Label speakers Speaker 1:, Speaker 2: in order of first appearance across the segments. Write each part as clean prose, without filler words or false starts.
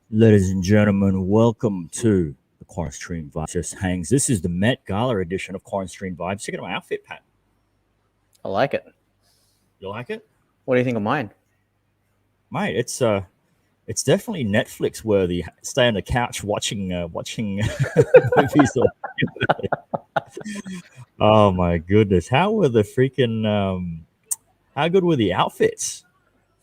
Speaker 1: Ladies and gentlemen, welcome to the QuaranStream Vibes Just Hangs. This is the Met Gala edition of QuaranStream Vibes. Check out my outfit, Pat.
Speaker 2: I like it.
Speaker 1: You like it?
Speaker 2: What do you think of mine?
Speaker 1: Mate, it's definitely Netflix worthy. Stay on the couch watching movies. Oh my goodness. How good were the outfits?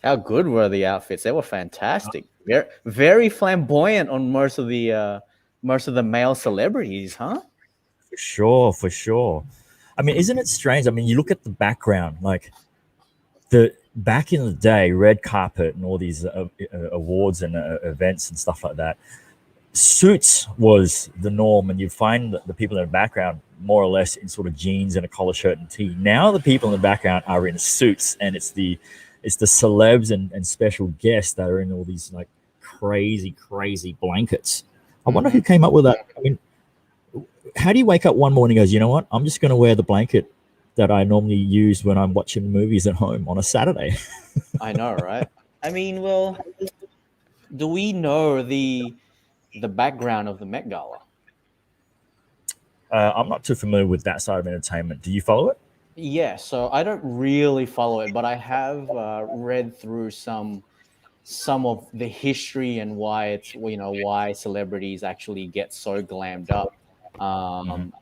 Speaker 2: How good were the outfits? They were fantastic. Very, very flamboyant on most of the male celebrities, huh?
Speaker 1: For sure, for sure. I mean, isn't it strange? I mean, you look at the background, like the back in the day, red carpet and all these awards and events and stuff like that. Suits was the norm, and you find the people in the background more or less in sort of jeans and a collar shirt and tee. Now the people in the background are in suits, and it's the celebs and special guests that are in all these like crazy blankets. I wonder who came up with that. I mean, how do you wake up one morning and goes, you know what? I'm just going to wear the blanket that I normally use when I'm watching movies at home on a Saturday.
Speaker 2: I know, right? I mean, well, do we know the background of the Met Gala?
Speaker 1: I'm not too familiar with that side of entertainment. Do you follow it?
Speaker 2: Yeah, so I don't really follow it, but I have read through some of the history and why why celebrities actually get so glammed up.
Speaker 1: Mm-hmm.
Speaker 2: Um,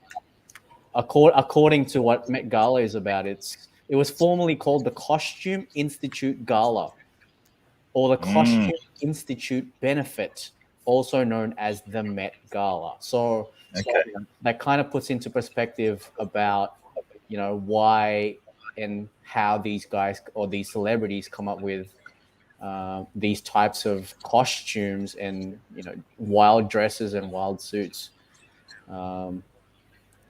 Speaker 2: according to what Met Gala is about, it was formerly called the Costume Institute Gala or the
Speaker 1: Mm,
Speaker 2: Costume Institute Benefit, also known as the Met Gala. So
Speaker 1: okay.
Speaker 2: that kind of puts into perspective about why and how these guys or these celebrities come up with these types of costumes and wild dresses and wild suits. Um,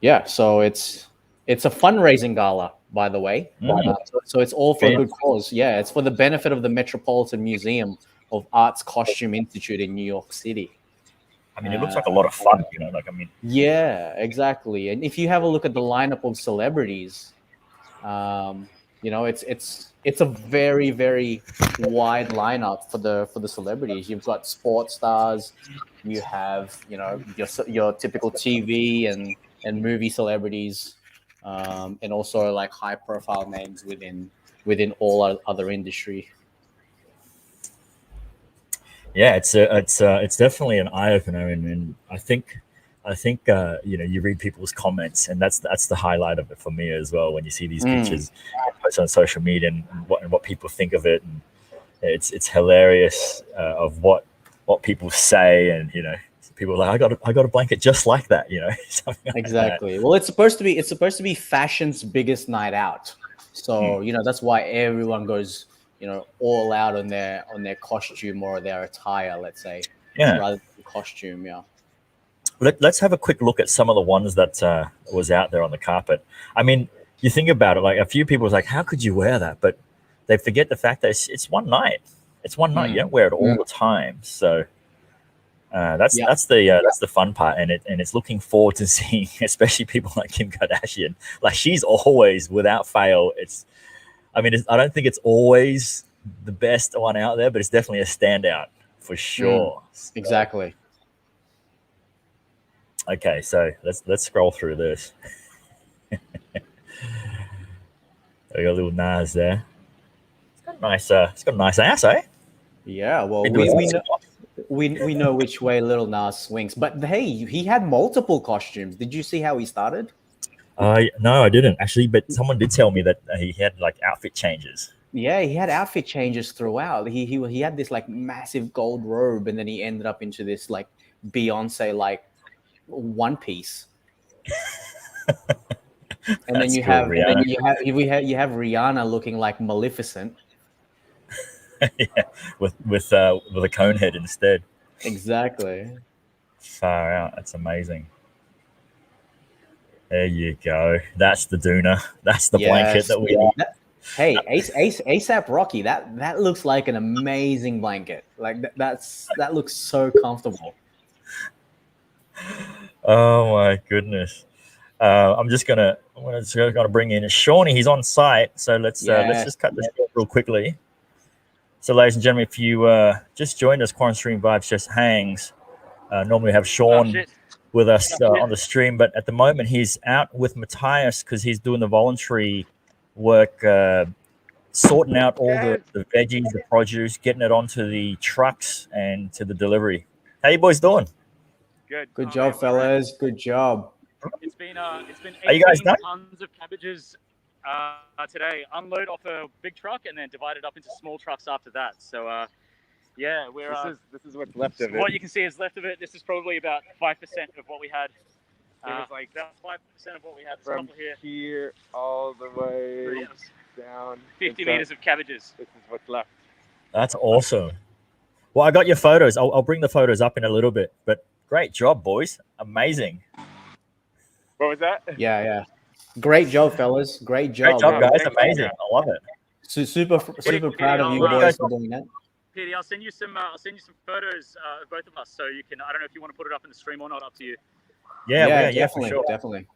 Speaker 2: yeah, so it's a fundraising gala, by the way.
Speaker 1: Mm,
Speaker 2: So it's all for a
Speaker 1: fan-
Speaker 2: good cause. Yeah, it's for the benefit of the Metropolitan Museum of Arts Costume Institute in New York City.
Speaker 1: I mean, it looks
Speaker 2: Uh,
Speaker 1: like a lot of fun. Like I mean,
Speaker 2: yeah, exactly. And if you have a look at the lineup of celebrities, um, it's a very wide lineup for the celebrities. You've got sports stars, you have your typical TV and movie celebrities, and also like high profile names within all other industry.
Speaker 1: yeah, it's definitely an eye opener, and I think you read people's comments, and that's the highlight of it for me as well. When you see these
Speaker 2: Mm,
Speaker 1: pictures posted on social media and what people think of it, and it's hilarious of what people say, and people are like, I got a blanket just like that, something like that.
Speaker 2: exactly. Well, it's supposed to be fashion's biggest night out.
Speaker 1: Hmm.
Speaker 2: So that's why everyone goes all out on their costume or their attire, let's say,
Speaker 1: Yeah.
Speaker 2: rather than costume. Yeah.
Speaker 1: Let's have a quick look at some of the ones that was out there on the carpet. I mean, you think about it, like a few people was like, how could you wear that? But they forget the fact that it's one night. It's one night. You
Speaker 2: Mm.
Speaker 1: don't wear it all the time. So that's
Speaker 2: Yeah.
Speaker 1: that's the fun part, and it's looking forward to seeing, especially people like Kim Kardashian. Like she's always, without fail. I don't think it's always the best one out there, but it's definitely a standout for
Speaker 2: Mm.
Speaker 1: sure. So,
Speaker 2: Exactly.
Speaker 1: okay, so let's scroll through this. We got a little Nas there. It's got a nice ass, eh?
Speaker 2: Yeah. Well,
Speaker 1: Been doing
Speaker 2: we
Speaker 1: some
Speaker 2: know we know which way Little Nas swings, but hey, he had multiple costumes. Did you see how he started?
Speaker 1: No, I didn't actually, but someone did tell me that he had like outfit changes.
Speaker 2: Yeah, he had outfit changes throughout. He had this like massive gold robe, and then he ended up into this like Beyonce like one piece. And then
Speaker 1: That's
Speaker 2: you
Speaker 1: cool,
Speaker 2: have and then
Speaker 1: Rihanna.
Speaker 2: you have Rihanna looking like Maleficent.
Speaker 1: Yeah, with a cone head instead.
Speaker 2: Exactly.
Speaker 1: Far out. That's amazing. There you go. That's the doona. That's the blanket
Speaker 2: Yes.
Speaker 1: that we need.
Speaker 2: Hey, ASAP Rocky. That looks like an amazing blanket. Like that looks so comfortable.
Speaker 1: Oh my goodness. I'm just gonna bring in Shawnee. He's on site, so let's
Speaker 2: Yes.
Speaker 1: just cut this short real quickly. So, ladies and gentlemen, if you just joined us, QuaranStream Vibes just hangs. Normally we have
Speaker 3: Oh
Speaker 1: Sean
Speaker 3: shit!
Speaker 1: with us on the stream, but at the moment he's out with Matthias because he's doing the voluntary work, sorting out all the veggies, the produce, getting it onto the trucks and to the delivery. How you boys doing?
Speaker 3: Good.
Speaker 2: Good
Speaker 3: Oh,
Speaker 2: job,
Speaker 3: man, we're ready.
Speaker 2: fellas. Good job.
Speaker 3: It's been
Speaker 1: Are you guys
Speaker 3: 18
Speaker 1: done?
Speaker 3: tons of cabbages today. Unload off a big truck and then divide it up into small trucks after that. So yeah, we're
Speaker 4: This is what's left of it.
Speaker 3: what you can see is left of it. This is probably about 5% of what we had.
Speaker 4: It was like
Speaker 3: about 5% of what we had.
Speaker 4: from here all the way down.
Speaker 3: 50
Speaker 4: and so
Speaker 3: meters of cabbages.
Speaker 4: This is what's left.
Speaker 1: That's awesome. Well, I got your photos. I'll bring the photos up in a little bit, but great job, boys. Amazing.
Speaker 4: What was that?
Speaker 2: Yeah. Great job, fellas. Great job.
Speaker 1: Great job, guys.
Speaker 4: Thank you.
Speaker 1: Amazing. I love it.
Speaker 2: Super proud of you
Speaker 3: What do you
Speaker 2: boys
Speaker 1: guys-
Speaker 2: for doing that.
Speaker 3: Petey, I'll send you some photos of both of us, so you can. I don't know if you want to put it up in the stream or not. Up to you.
Speaker 1: Yeah,
Speaker 2: definitely,
Speaker 1: for sure.
Speaker 2: definitely.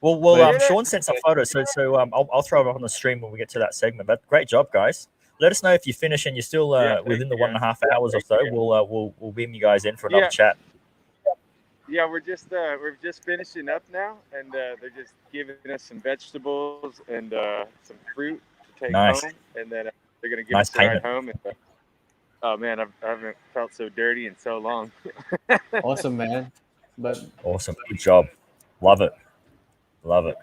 Speaker 1: Well, Sean sent some photos, so I'll throw it up on the stream when we get to that segment. But great job, guys. Let us know if you finish and you're still within the 1.5 hours or so. We'll beam you guys in for another chat.
Speaker 4: Yeah, we're just finishing up now, and they're just giving us some vegetables and some fruit to take
Speaker 1: Nice.
Speaker 4: home, and then they're gonna give
Speaker 1: Nice
Speaker 4: us a ride
Speaker 1: payment.
Speaker 4: home. And, oh man, I haven't felt so dirty in so long.
Speaker 2: Awesome, man. But
Speaker 1: Awesome. Good job. Love it. Love it.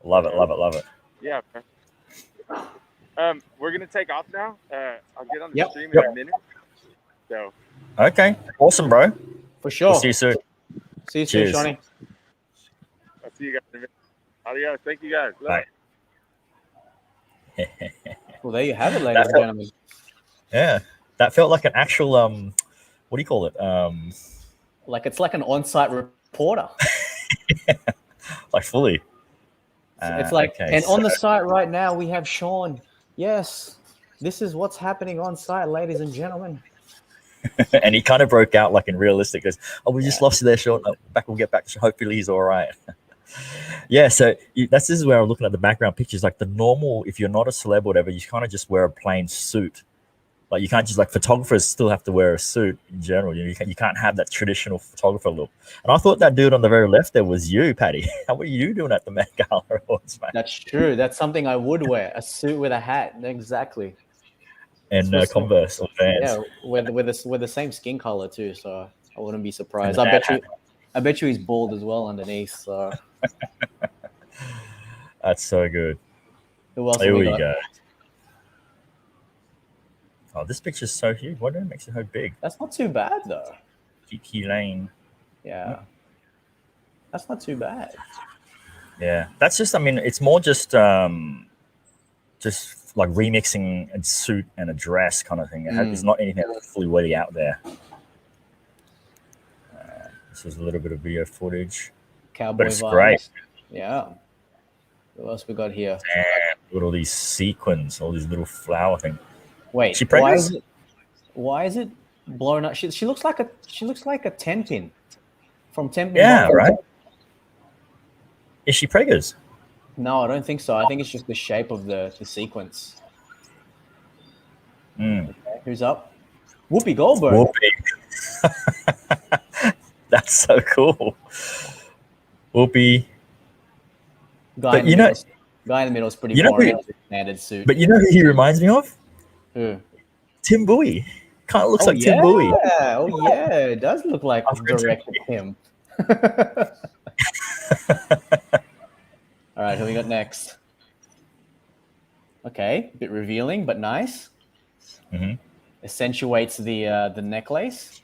Speaker 1: Love it. Love it. Love it.
Speaker 4: Yeah. We're gonna take off now. I'll get on the
Speaker 2: Yep.
Speaker 4: stream in a minute. So
Speaker 1: Okay. Awesome, bro.
Speaker 2: for sure.
Speaker 1: We'll see you soon.
Speaker 2: See you soon,
Speaker 1: Cheers.
Speaker 2: Shawnee.
Speaker 4: I'll see you guys in a minute. Adios. Thank you guys. Love
Speaker 1: Bye.
Speaker 4: it.
Speaker 2: Well, there you have it, ladies and gentlemen.
Speaker 1: Yeah. That felt like an actual what do you call it?
Speaker 2: Like it's like an on-site reporter.
Speaker 1: Like fully.
Speaker 2: It's like,
Speaker 1: okay,
Speaker 2: and on the site right now we have Sean. Yes, this is what's happening on site, ladies and gentlemen.
Speaker 1: and he kind of broke out like in realistic. Goes, oh, we just lost you there, Sean. Oh, we'll get back. Hopefully he's all right. Yeah, so this is where I'm looking at the background pictures. Like the normal, if you're not a celeb or whatever, you kind of just wear a plain suit. Like you can't just like photographers still have to wear a suit in general. You can't have that traditional photographer look. And I thought that dude on the very left there was you, Patty. How were you doing at the Met Gala Awards, man?
Speaker 2: That's true. That's something I would wear. A suit with a hat. Exactly.
Speaker 1: And Converse or Vans.
Speaker 2: Yeah, with the same skin color too. So I wouldn't be surprised.
Speaker 1: And
Speaker 2: I bet you he's bald as well underneath. So
Speaker 1: that's so good.
Speaker 2: who else?
Speaker 1: There
Speaker 2: have
Speaker 1: we
Speaker 2: got?
Speaker 1: go. Oh, this picture's so huge. Why don't it make it so big?
Speaker 2: That's not too bad though.
Speaker 1: Kiki Lane.
Speaker 2: Yeah, that's not too bad.
Speaker 1: Yeah, that's just. I mean, it's more just like remixing a suit and a dress kind of thing. It's not anything fully wetty out there. This is a little bit of video footage,
Speaker 2: Cowboy
Speaker 1: but it's
Speaker 2: vibes.
Speaker 1: great.
Speaker 2: Yeah. Who else we got here?
Speaker 1: Damn, look at all these sequins, all these little flower things.
Speaker 2: Wait,
Speaker 1: She pregnant?
Speaker 2: why is it blown up? She looks like a 10-pin from 10-pin.
Speaker 1: Yeah,
Speaker 2: Bond.
Speaker 1: right. Is she preggers?
Speaker 2: No, I don't think so. I think it's just the shape of the sequence.
Speaker 1: Mm.
Speaker 2: Okay, who's up? Whoopi Goldberg.
Speaker 1: Whoopi. That's so cool. Whoopi.
Speaker 2: Guy
Speaker 1: But
Speaker 2: in the middle is pretty boring. Standard suit.
Speaker 1: But you know who he reminds me of?
Speaker 2: Who?
Speaker 1: Tim Bowie. Kind of looks like Tim Bowie.
Speaker 2: Oh yeah, it does look like directed him. All right, who we got next? Okay, a bit revealing, but nice.
Speaker 1: Mm-hmm.
Speaker 2: Accentuates the necklace.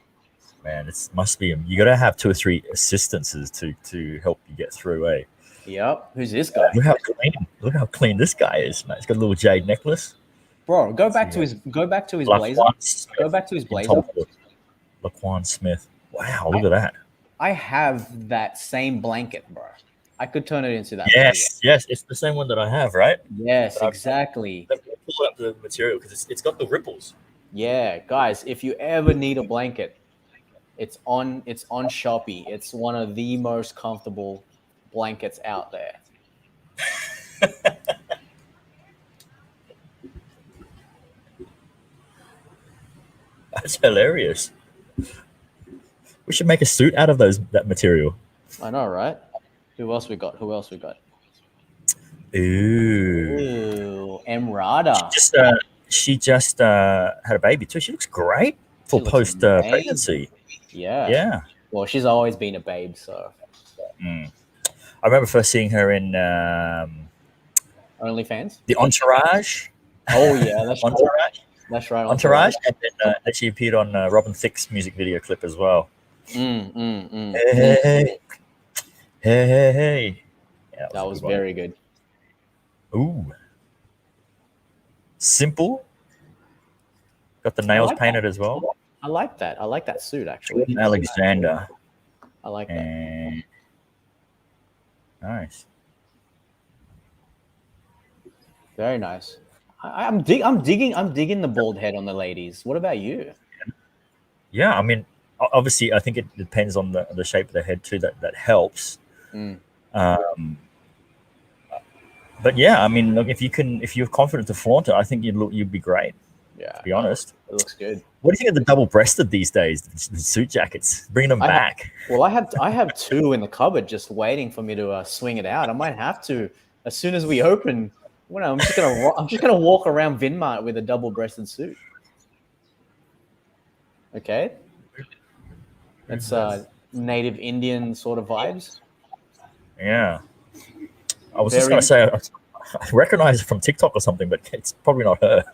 Speaker 1: Man, it must be him. You got to have 2 or 3 assistances to help you get through. Eh?
Speaker 2: Yep. Who's this guy?
Speaker 1: Look how clean this guy is, man. He's got a little jade necklace.
Speaker 2: Bro, go back to his blazer. Go back to his blazer.
Speaker 1: Laquan Smith. Wow, look at that.
Speaker 2: I have that same blanket, bro. I could turn it into that.
Speaker 1: Yes, it's the same one that I have, right?
Speaker 2: Yes, exactly.
Speaker 1: Let me pull up the material because it's got the ripples.
Speaker 2: Yeah, guys, if you ever need a blanket, it's on Shopee. It's one of the most comfortable blankets out there.
Speaker 1: That's hilarious. We should make a suit out of that material.
Speaker 2: I know, right? Who else we got?
Speaker 1: Ooh.
Speaker 2: Ooh, Emrata.
Speaker 1: She just had a baby too. She looks great for
Speaker 2: She looks
Speaker 1: post
Speaker 2: amazing.
Speaker 1: pregnancy.
Speaker 2: Yeah.
Speaker 1: Yeah.
Speaker 2: Well, she's always been a babe, so.
Speaker 1: I remember first seeing her in
Speaker 2: OnlyFans?
Speaker 1: the Entourage.
Speaker 2: Oh, yeah, that's right.
Speaker 1: Entourage.
Speaker 2: That's right.
Speaker 1: Entourage, and then she appeared on Robin Thicke's music video clip as well. Hey, hey. Yeah,
Speaker 2: That was very good.
Speaker 1: Ooh. Simple. Got the nails painted as well.
Speaker 2: I like that. I like that suit, actually.
Speaker 1: Alexander.
Speaker 2: I like that.
Speaker 1: And... Nice.
Speaker 2: Very nice. I'm digging the bald head on the ladies. What about you?
Speaker 1: Yeah, I mean, obviously, I think it depends on the shape of the head too. That helps. But yeah, I mean, look, if you're confident to flaunt it, I think you'd be great.
Speaker 2: Yeah,
Speaker 1: to be honest,
Speaker 2: it looks good.
Speaker 1: What do you think of the double-breasted these days? The suit jackets, bringing them back.
Speaker 2: I have two in the cupboard just waiting for me to swing it out. I might have to as soon as we open. I'm just gonna walk around Vinmart with a double-breasted suit. Okay, that's native Indian sort of vibes.
Speaker 1: Yeah, I was just gonna say I recognize it from TikTok or something, but it's probably not her.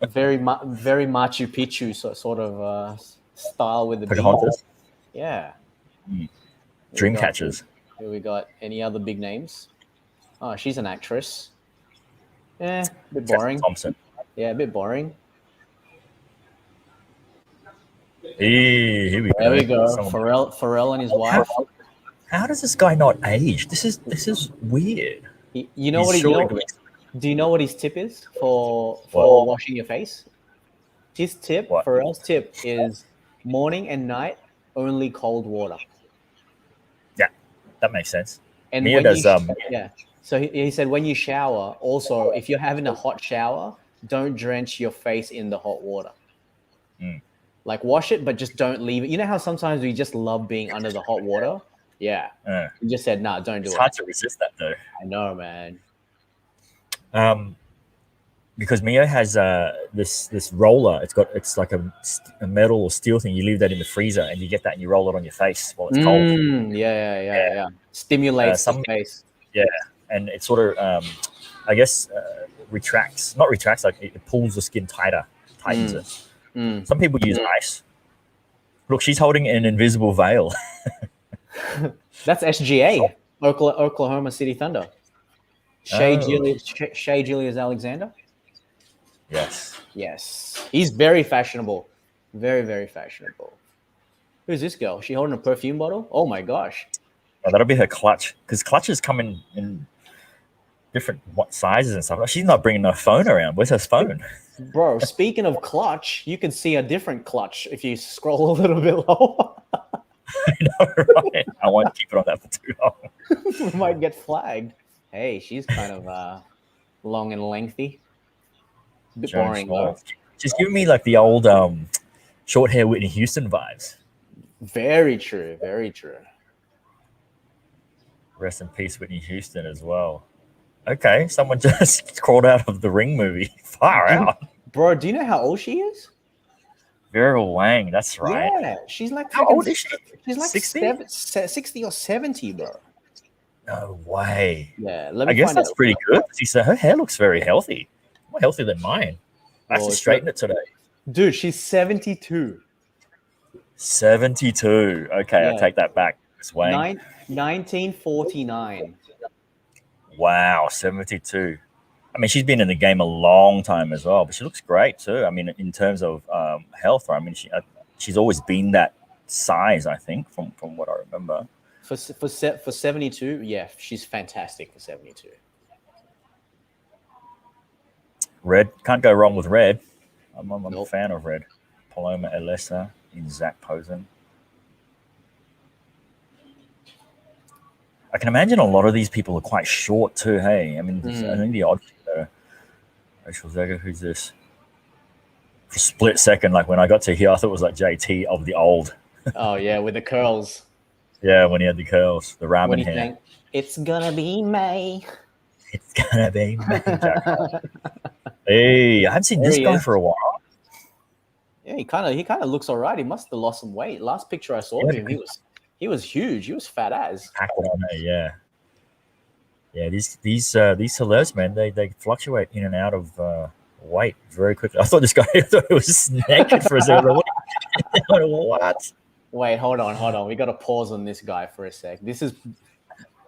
Speaker 2: very Machu Picchu sort of style with the
Speaker 1: Pocahontas.
Speaker 2: Yeah.
Speaker 1: Dreamcatchers.
Speaker 2: Here we got any other big names? Oh, she's an actress. A bit boring.
Speaker 1: Thompson.
Speaker 2: Yeah, a bit boring.
Speaker 1: Here we go.
Speaker 2: There we go. Pharrell and his wife.
Speaker 1: How does this guy not age? This is weird.
Speaker 2: You know what he does? Do you know what his tip is for washing your face? His tip, Pharrell's tip, is morning and night only cold water.
Speaker 1: Yeah, that makes sense.
Speaker 2: And
Speaker 1: Mia does.
Speaker 2: Yeah. So he said when you shower, also if you're having a hot shower, don't drench your face in the hot water. Like wash it, but just don't leave it. You know how sometimes we just love being under the hot water? Yeah. He just said, "No, don't do it."
Speaker 1: It's hard to resist that though.
Speaker 2: I know, man.
Speaker 1: Because Mio has this roller. It's like a metal or steel thing. You leave that in the freezer, and you get that, and you roll it on your face while it's cold.
Speaker 2: Yeah. Stimulates the face.
Speaker 1: Yeah, and it sort of, I guess, retracts. Not retracts. Like it pulls the skin tighter, tightens it. Some people use ice. Look, she's holding an invisible veil.
Speaker 2: That's SGA, Oklahoma City Thunder. Shea Julius Alexander. Yes. He's very fashionable. Very, very fashionable. Who's this girl? She holding a perfume bottle? Oh my gosh.
Speaker 1: Oh, that'll be her clutch. Because clutches come in different sizes and stuff. She's not bringing her phone around. Where's her phone?
Speaker 2: Bro, speaking of clutch, you can see a different clutch if you scroll a little bit lower.
Speaker 1: I know, right? I won't keep it on that for too long.
Speaker 2: We might get flagged. Hey, she's kind of long and lengthy. A bit boring, though.
Speaker 1: Just give me like the old short hair Whitney Houston vibes.
Speaker 2: Very true. Very true.
Speaker 1: Rest in peace, Whitney Houston, as well. Okay, someone just crawled out of the Ring movie. Far out.
Speaker 2: Bro, do you know how old she is?
Speaker 1: Vera Wang, that's right.
Speaker 2: Yeah, she's like...
Speaker 1: How old is she?
Speaker 2: She's like 60 or 70, bro.
Speaker 1: No way.
Speaker 2: Yeah,
Speaker 1: I guess that's pretty good. Her hair looks very healthy. More healthy than mine. I have to straighten it today.
Speaker 2: Dude, she's 72.
Speaker 1: 72. Okay, yeah. I take that back.
Speaker 2: 1949.
Speaker 1: Wow, 72. I mean, she's been in the game a long time as well, but she looks great too. I mean, in terms of health, I mean, she's always been that size, I think, from what I remember.
Speaker 2: For 72, yeah, she's fantastic for 72.
Speaker 1: Red, can't go wrong with red. I'm a fan of red. Paloma Elesa in Zach Posen. I can imagine a lot of these people are quite short too. Hey, I mean, I think the odd Rachel Zega, who's this? For a split second, like when I got to here, I thought it was like JT of the old.
Speaker 2: Oh yeah, with the curls.
Speaker 1: Yeah, when he had the curls, the
Speaker 2: When
Speaker 1: ramen
Speaker 2: he
Speaker 1: hair.
Speaker 2: sang, "It's gonna be May."
Speaker 1: It's gonna be Jack. Hey, I haven't seen
Speaker 2: There
Speaker 1: this
Speaker 2: he
Speaker 1: guy
Speaker 2: is.
Speaker 1: for a while.
Speaker 2: Yeah, he kind of looks alright. He must have lost some weight. Last picture I saw of him, he was huge. He was fat as.
Speaker 1: Pack it on there, yeah. Yeah, these celebs, man, they fluctuate in and out of weight very quickly. I thought this guy, I thought he was just naked for a second. I was like, what?
Speaker 2: Wait, hold on. We got to pause on this guy for a sec.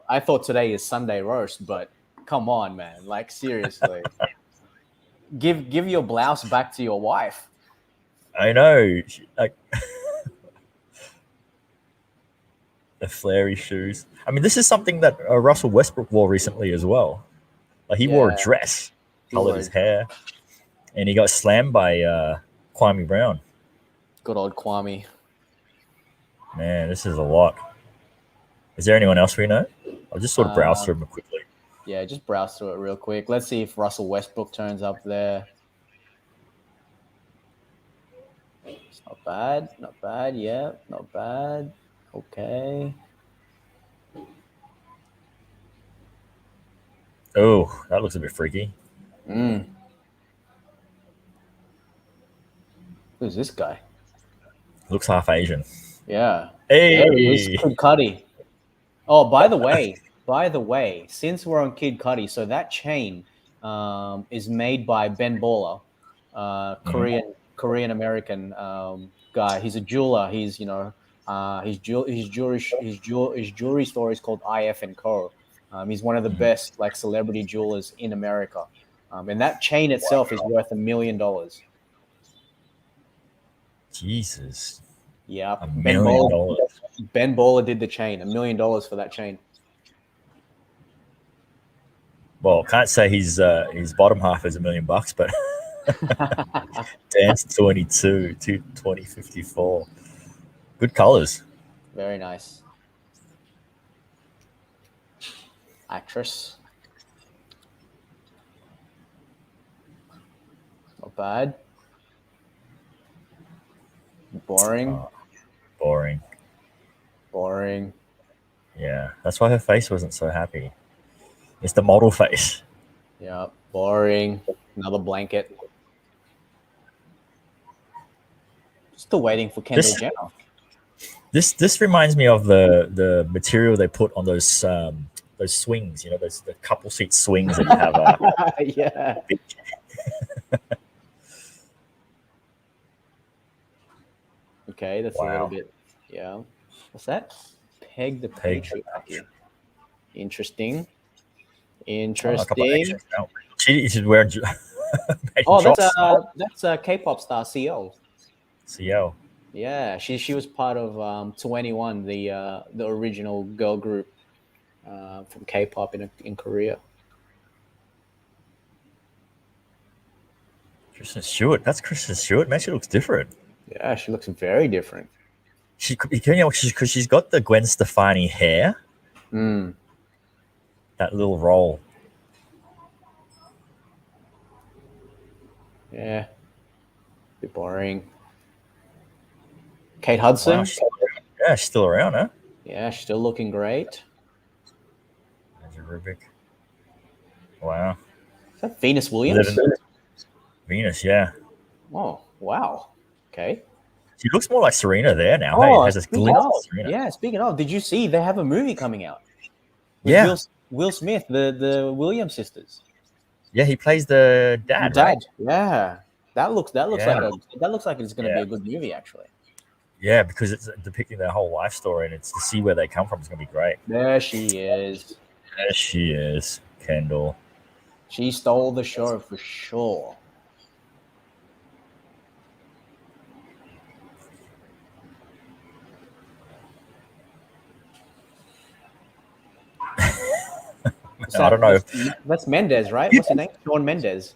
Speaker 2: I thought today is Sunday roast, but come on, man. Like seriously, give your blouse back to your wife.
Speaker 1: I know, like the flary shoes. I mean, this is something that Russell Westbrook wore recently as well. Like he wore a dress, colored his hair, and he got slammed by Kwame Brown.
Speaker 2: Good old Kwame.
Speaker 1: Man, this is a lot. Is there anyone else we know? I'll just sort of browse through them quickly.
Speaker 2: Yeah, just browse through it real quick. Let's see if Russell Westbrook turns up there. It's not bad. Not bad. Yeah, not bad. Okay.
Speaker 1: Oh, that looks a bit freaky.
Speaker 2: Who's this guy?
Speaker 1: Looks half Asian.
Speaker 2: Yeah.
Speaker 1: Hey,
Speaker 2: There he is, Kid Cudi. Oh, by the way, since we're on Kid Cudi, so that chain is made by Ben Baller, Korean American guy. He's a jeweler. He's his jewelry store is called IF and Co. He's one of the best like celebrity jewelers in America, and that chain itself is worth $1 million.
Speaker 1: Jesus.
Speaker 2: Yeah,
Speaker 1: $1 million.
Speaker 2: Ben Baller did the chain. $1 million for that chain.
Speaker 1: Well, can't say his bottom half is $1 million, but Dance 22, 22054. Good colors.
Speaker 2: Very nice. Actress. Not bad. Boring. Boring.
Speaker 1: Yeah, that's why her face wasn't so happy. It's the model face.
Speaker 2: Yeah, boring. Another blanket. Still waiting for Kendall Jenner.
Speaker 1: This reminds me of the material they put on those swings. You know, those the couple seat swings that you have.
Speaker 2: Yeah. Okay, that's a little bit. Yeah. What's that? Peg the patriarchy. Interesting.
Speaker 1: She's wearing.
Speaker 2: That's K-pop star CL.
Speaker 1: CL.
Speaker 2: Yeah, she was part of 21, the original girl group from K-pop in Korea.
Speaker 1: Kristen Stewart. That's Kristen Stewart. Man, she looks different.
Speaker 2: Yeah, she looks very different.
Speaker 1: Because she's got the Gwen Stefani hair. That little roll.
Speaker 2: Yeah. Bit boring. Kate Hudson.
Speaker 1: Wow, she's still around, huh?
Speaker 2: Yeah, she's still looking great.
Speaker 1: Rubik. Wow.
Speaker 2: Is that Venus Williams?
Speaker 1: Venus, yeah.
Speaker 2: Oh, wow. Okay.
Speaker 1: She looks more like Serena there now.
Speaker 2: Oh,
Speaker 1: hey, has this glimpse of Serena.
Speaker 2: Yeah, speaking of, did you see they have a movie coming out?
Speaker 1: Yeah.
Speaker 2: Will Smith, the Williams sisters.
Speaker 1: Yeah, he plays the dad. Right?
Speaker 2: Yeah. That looks like it's going to be a good movie, actually.
Speaker 1: Yeah, because it's depicting their whole life story, and it's to see where they come from. It's going to be great.
Speaker 2: There she is.
Speaker 1: There she is, Kendall.
Speaker 2: She stole the show for sure.
Speaker 1: I don't know.
Speaker 2: That's Mendes, right? What's his name? Shawn Mendes.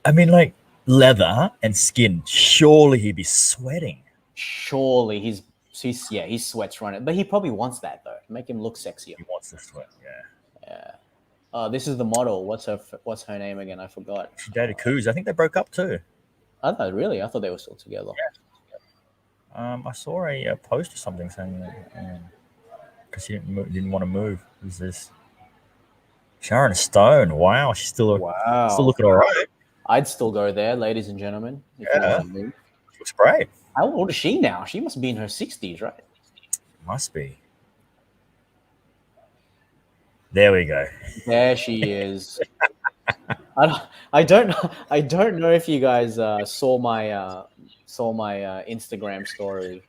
Speaker 1: I mean, like leather and skin. Surely he'd be sweating.
Speaker 2: Surely he sweats running, but he probably wants that though. Make him look sexier.
Speaker 1: He wants to sweat. Yeah.
Speaker 2: This is the model. What's her name again? I forgot.
Speaker 1: She dated Kuz. I think they broke up too.
Speaker 2: I thought really, I thought they were still together.
Speaker 1: I saw a post or something saying that because he didn't want to move. Who's this? Sharon Stone. Wow, she's still
Speaker 2: Wow.
Speaker 1: looking all right.
Speaker 2: I'd still go there, ladies and gentlemen. If you want to move.
Speaker 1: Looks great.
Speaker 2: How old is she now? She must be in her 60s, right?
Speaker 1: Must be. There we go.
Speaker 2: There she is. I don't know if you guys saw my Instagram story.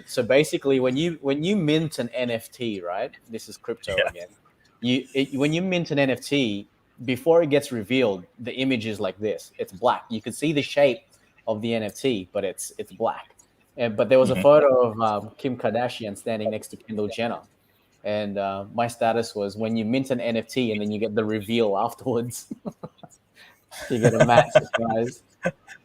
Speaker 2: So basically when you mint an NFT, right? This is crypto again. When you mint an NFT, before it gets revealed, the image is like this. It's black. You can see the shape of the NFT, but it's black. But there was a photo of Kim Kardashian standing next to Kendall Jenner. And my status was when you mint an NFT and then you get the reveal afterwards. You get a mad surprise.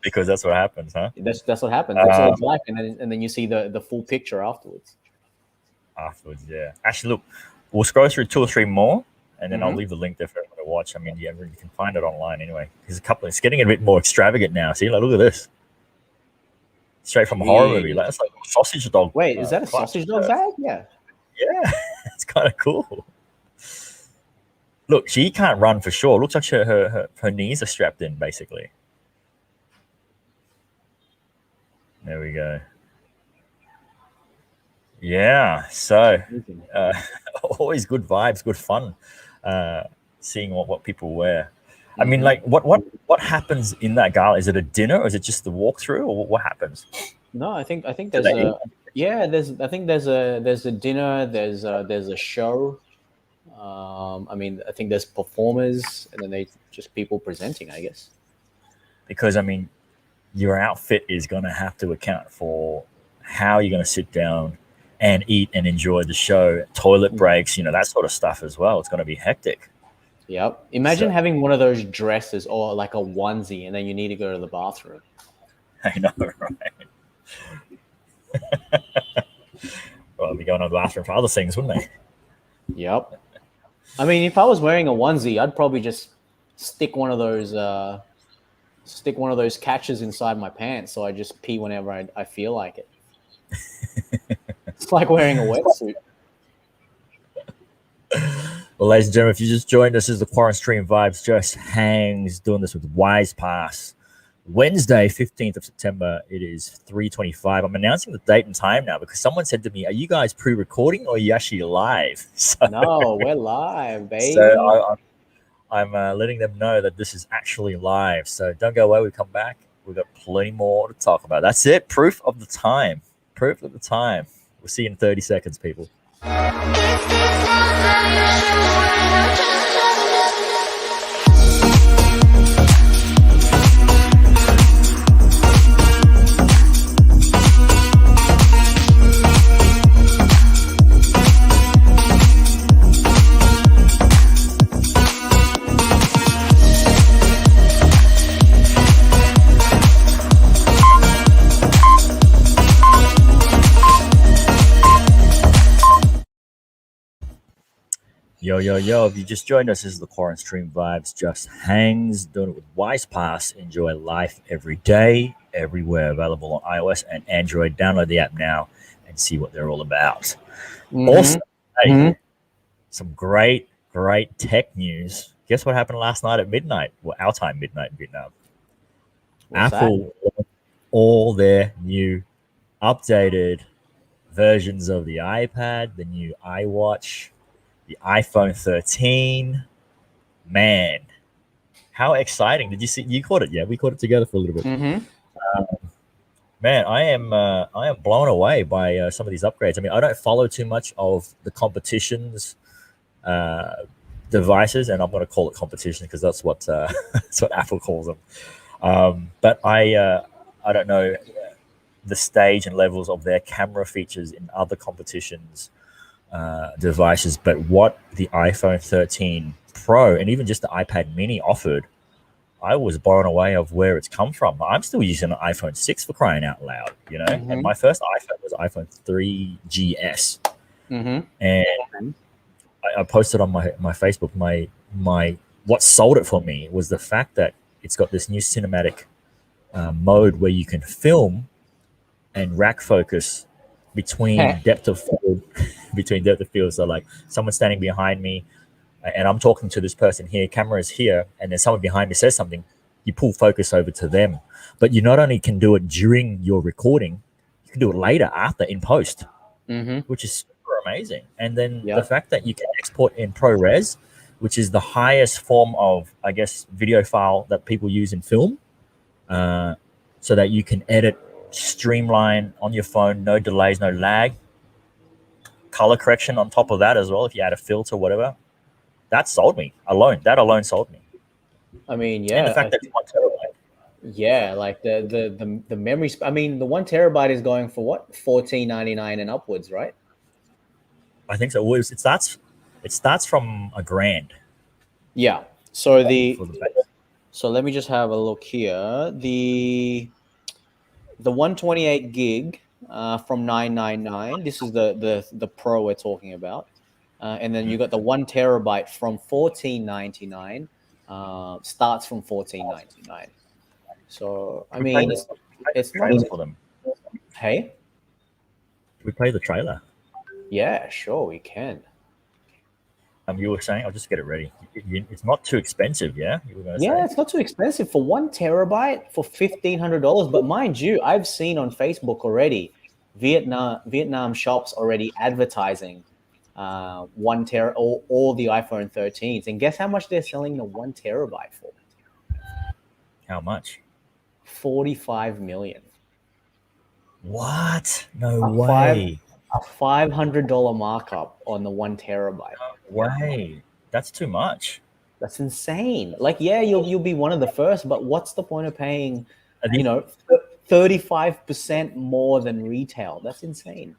Speaker 1: Because that's what happens, huh?
Speaker 2: That's what happens. It's all black, and then you see the full picture afterwards.
Speaker 1: Afterwards, yeah. Actually, look, we'll scroll through 2 or 3 more, and then I'll leave the link there for everyone to watch. I mean, yeah, you can find it online anyway. There's a couple. It's getting a bit more extravagant now. See, like, look at this. Straight from a horror movie. Like, it's like a sausage dog.
Speaker 2: Wait, is that a sausage dog bag? Yeah.
Speaker 1: Yeah, it's kind of cool. Look, she can't run for sure. Looks like her knees are strapped in, basically. There we go. Yeah, so always good vibes, good fun. Seeing what people wear. I mean, like, what happens in that gala? Is it a dinner, or is it just the walkthrough, or what happens?
Speaker 2: No, I think there's there's a dinner, there's a show. I mean, I think there's performers, and then they just people presenting, I guess.
Speaker 1: Because I mean, your outfit is going to have to account for how you're going to sit down and eat and enjoy the show. Toilet breaks, that sort of stuff as well. It's going to be hectic.
Speaker 2: Yep. Imagine having one of those dresses or like a onesie, and then you need to go to the bathroom.
Speaker 1: I know, right? Well, be going to the bathroom for other things, wouldn't they?
Speaker 2: Yep. I mean, if I was wearing a onesie, I'd probably just stick one of those catches inside my pants, so I just pee whenever I feel like it. It's like wearing a wetsuit.
Speaker 1: Well, ladies and gentlemen, if you just joined us, this is the QuaranStream Vibes Just Hangs, doing this with WisePass. Wednesday, 15th of September, it is 3:25. I'm announcing the date and time now because someone said to me, are you guys pre-recording or are you actually live? So,
Speaker 2: no, we're live, baby.
Speaker 1: So I'm letting them know that this is actually live. So don't go away. We come back. We've got plenty more to talk about. That's it. Proof of the time. Proof of the time. We'll see you in 30 seconds, people. Yo, if you just joined us, this is the QuaranStream Vibes Just Hangs, doing it with WisePass. Enjoy life every day, everywhere, available on iOS and Android. Download the app now and see what they're all about. Also, some great tech news. Guess what happened last night at midnight? Well, our time, midnight in Vietnam. Apple launched all their new updated versions of the iPad, the new iWatch, the iPhone 13. Man, how exciting. Did you see? You caught it, yeah? We caught it together for a little bit. Man, I am blown away by some of these upgrades. I mean, I don't follow too much of the competition's devices, and I'm going to call it competition because that's what that's what Apple calls them. But I don't know the stage and levels of their camera features in other competitions devices, but what the iPhone 13 Pro and even just the iPad Mini offered, I was blown away of where it's come from. I'm still using an iPhone 6 for crying out loud, and my first iPhone was iPhone 3GS. And I posted on my Facebook, my what sold it for me was the fact that it's got this new cinematic mode where you can film and rack focus between depth of field, between depth of field. So like someone standing behind me, and I'm talking to this person here, camera is here, and then someone behind me says something, you pull focus over to them. But you not only can do it during your recording, you can do it later after in post, which is super amazing. And then the fact that you can export in ProRes, which is the highest form of, I guess, video file that people use in film, so that you can edit, streamline on your phone, no delays, no lag, color correction on top of that as well if you add a filter, whatever. That sold me alone. That alone sold me.
Speaker 2: I mean,
Speaker 1: And the fact that it's 1 terabyte.
Speaker 2: Yeah, like the memory. I mean, the 1 terabyte is going for what, $14.99 and upwards, right?
Speaker 1: I think so. It starts from $1,000.
Speaker 2: Yeah. So so let me just have a look here. The 128 gig from $999. This is the Pro we're talking about, and then you got the 1 terabyte from $14.99. Starts from $14.99. So I mean, it's not
Speaker 1: for them.
Speaker 2: Hey,
Speaker 1: we play the trailer?
Speaker 2: Yeah, sure, we can.
Speaker 1: You were saying, I'll just get it ready. It's not too expensive, yeah? You were gonna say?
Speaker 2: It's not too expensive for 1 terabyte for $1,500. But mind you, I've seen on Facebook already, Vietnam shops already advertising 1 tera all the iPhone 13s, and guess how much they're selling the 1 terabyte for?
Speaker 1: How much?
Speaker 2: 45 million.
Speaker 1: What? No way.
Speaker 2: A $500 markup on the 1 terabyte.
Speaker 1: No way. That's too much.
Speaker 2: That's insane. Like, yeah, you'll be one of the first, but what's the point of paying, 35% more than retail? That's insane.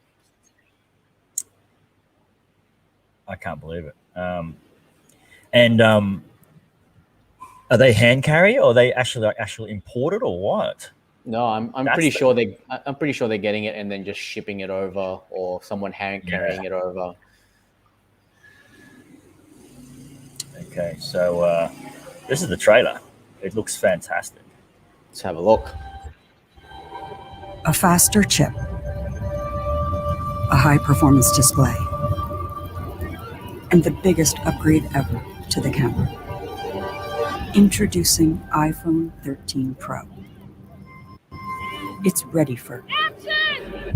Speaker 1: I can't believe it. Are they hand carry, or are they actually imported, or what?
Speaker 2: No, I'm pretty sure they're getting it and then just shipping it over, or someone hand carrying it over.
Speaker 1: Okay, so this is the trailer. It looks fantastic.
Speaker 2: Let's have a look.
Speaker 5: A faster chip, a high-performance display, and the biggest upgrade ever to the camera. Introducing iPhone 13 Pro. It's ready for action!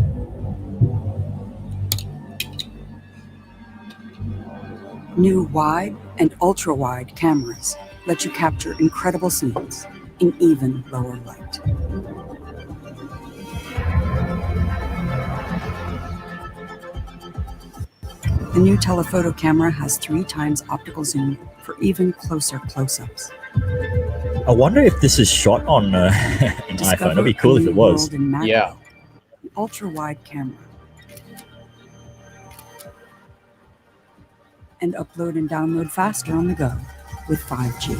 Speaker 5: New wide and ultra-wide cameras let you capture incredible scenes in even lower light. The new telephoto camera has 3 times optical zoom for even closer close-ups.
Speaker 1: I wonder if this is shot on an iPhone. That'd be cool if it was.
Speaker 2: Yeah.
Speaker 5: An ultra-wide camera. And upload and download faster on the go with 5G.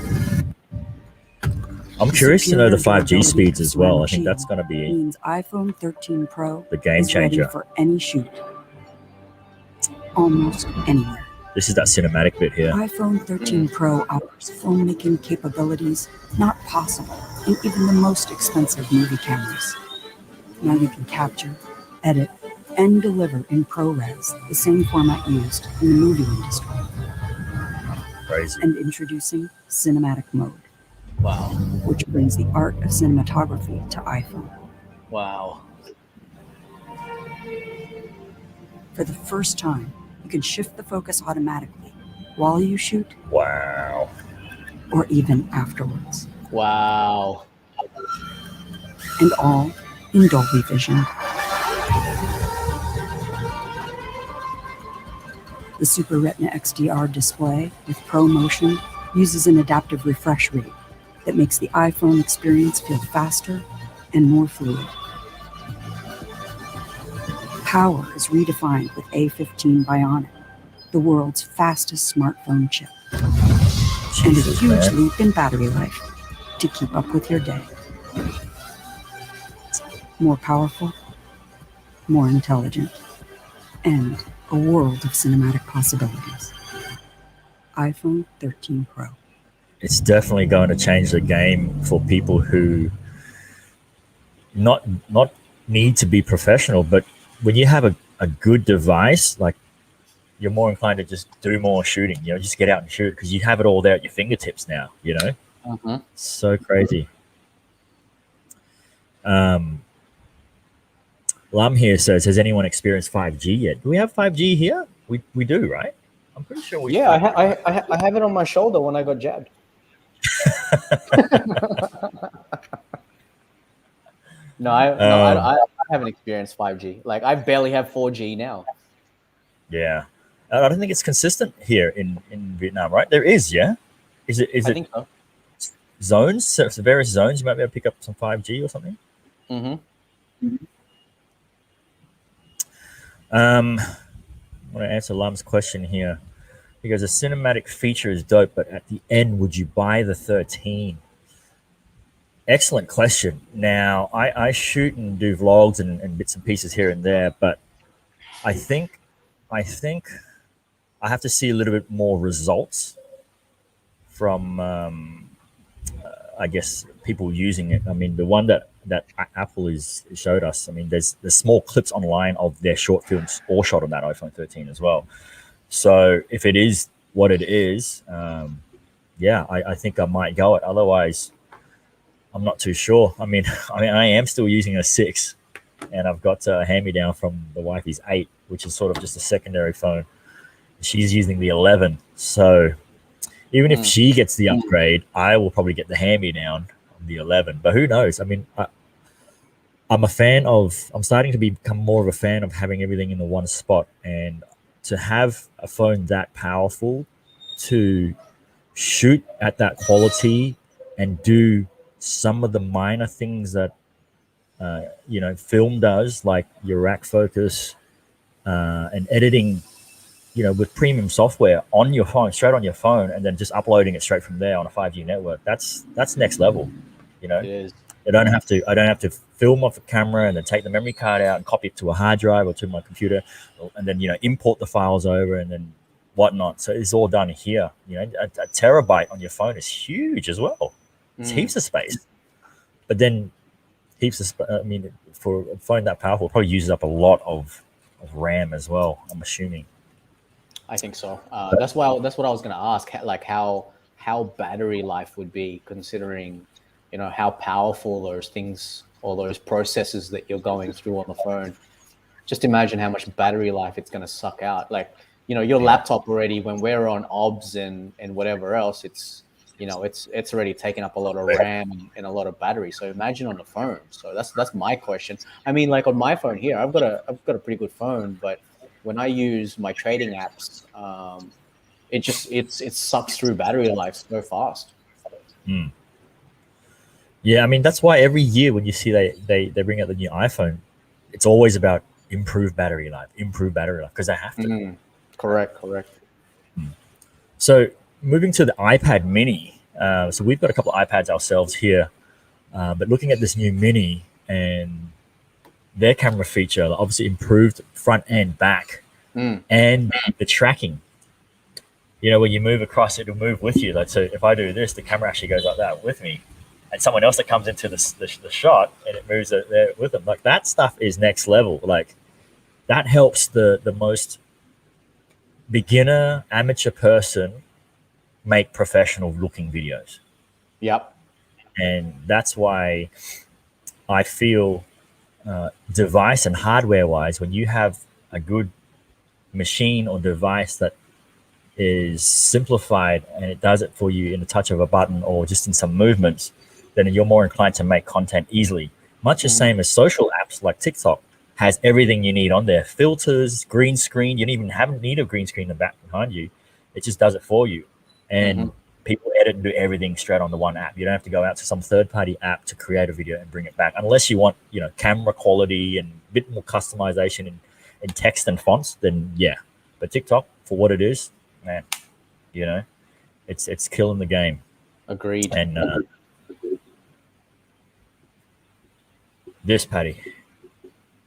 Speaker 1: I'm curious to know the 5G speeds as well. I think that's going to be
Speaker 5: means iPhone 13 Pro
Speaker 1: the game changer
Speaker 5: ready for any shoot, almost anywhere.
Speaker 1: This is that cinematic bit here.
Speaker 5: iPhone 13 Pro offers filmmaking capabilities not possible in even the most expensive movie cameras. Now you can capture, edit, and deliver in ProRes, the same format used in the movie industry.
Speaker 1: Crazy.
Speaker 5: And introducing cinematic mode.
Speaker 2: Wow.
Speaker 5: Which brings the art of cinematography to iPhone.
Speaker 2: Wow.
Speaker 5: For the first time, you can shift the focus automatically while you shoot.
Speaker 1: Wow.
Speaker 5: Or even afterwards.
Speaker 2: Wow.
Speaker 5: And all in Dolby Vision. The Super Retina XDR display with ProMotion uses an adaptive refresh rate that makes the iPhone experience feel faster and more fluid. Power is redefined with A15 Bionic, the world's fastest smartphone chip. And a huge leap in battery life to keep up with your day. More powerful, more intelligent, and a world of cinematic possibilities. iPhone 13 Pro.
Speaker 1: It's definitely going to change the game for people who not need to be professional, but when you have a good device, like you're more inclined to just do more shooting. Just get out and shoot because you have it all there at your fingertips now.
Speaker 2: Mhm.
Speaker 1: So crazy. Lum here says, has anyone experienced 5G yet? Do we have 5G here? We do, right? I'm pretty sure we.
Speaker 2: Yeah, I have it on my shoulder when I got jabbed. No, I haven't experienced 5G. Like I barely have 4G now.
Speaker 1: Yeah, I don't think it's consistent here in Vietnam, right? There is, yeah. Is
Speaker 2: I
Speaker 1: it
Speaker 2: think so.
Speaker 1: zones? So various zones, you might be able to pick up some 5G or something.
Speaker 2: Mm-hmm.
Speaker 1: I want to answer Lum's question here. Because the cinematic feature is dope, but at the end, would you buy the 13? Excellent question. Now, I shoot and do vlogs and bits and pieces here and there, but I think I have to see a little bit more results from, I guess, people using it. I mean, the one that Apple showed us. I mean, there's small clips online of their short films all shot on that iPhone 13 as well. So if it is what it is, yeah, I think I might go it. Otherwise, I'm not too sure. I mean, I am still using a 6, and I've got a hand-me-down from the wifey's 8, which is sort of just a secondary phone. She's using the 11, so even if she gets the upgrade, I will probably get the hand-me-down of the 11. But who knows? I mean, I'm starting to become more of a fan of having everything in the one spot, and to have a phone that powerful to shoot at that quality and do some of the minor things that film does, like your rack focus and editing, with premium software on your phone, straight on your phone, and then just uploading it straight from there on a 5G network. That's next level.
Speaker 2: It is.
Speaker 1: I don't have to film off a camera and then take the memory card out and copy it to a hard drive or to my computer, and then import the files over and then whatnot. So it's all done here. A terabyte on your phone is huge as well. It's heaps of space. But then I mean, for a phone that powerful, it probably uses up a lot of RAM as well, I'm assuming.
Speaker 2: I think so. That's what I was going to ask. Like how battery life would be, considering how powerful those things or those processes that you're going through on the phone. Just imagine how much battery life it's going to suck out. Like your laptop already, when we're on OBS and whatever else, it's already taken up a lot of RAM and a lot of battery. So imagine on the phone. So that's my question. I mean, like on my phone here, I've got a pretty good phone, but when I use my trading apps, it sucks through battery life so fast.
Speaker 1: Yeah, I mean, that's why every year when you see they bring out the new iPhone, it's always about improved battery life, because they have to.
Speaker 2: Correct.
Speaker 1: So moving to the iPad mini. So we've got a couple of iPads ourselves here, but looking at this new mini and their camera feature, obviously improved front and back, and the tracking. When you move across, it'll move with you. Like, so if I do this, the camera actually goes like that with me, and someone else that comes into the shot and it moves there with them. Like, that stuff is next level. Like, that helps the most beginner amateur person make professional looking videos.
Speaker 2: Yep.
Speaker 1: And that's why I feel device and hardware wise, when you have a good machine or device that is simplified and it does it for you in the touch of a button or just in some movements, then you're more inclined to make content easily. Much the same as social apps like TikTok has everything you need on there. Filters, green screen. You don't even need a green screen in the back behind you. It just does it for you. And people edit and do everything straight on the one app. You don't have to go out to some third-party app to create a video and bring it back, unless you want, camera quality and a bit more customization in text and fonts. Then yeah, but TikTok, for what it is, man, it's killing the game.
Speaker 2: Agreed.
Speaker 1: And this, Patty.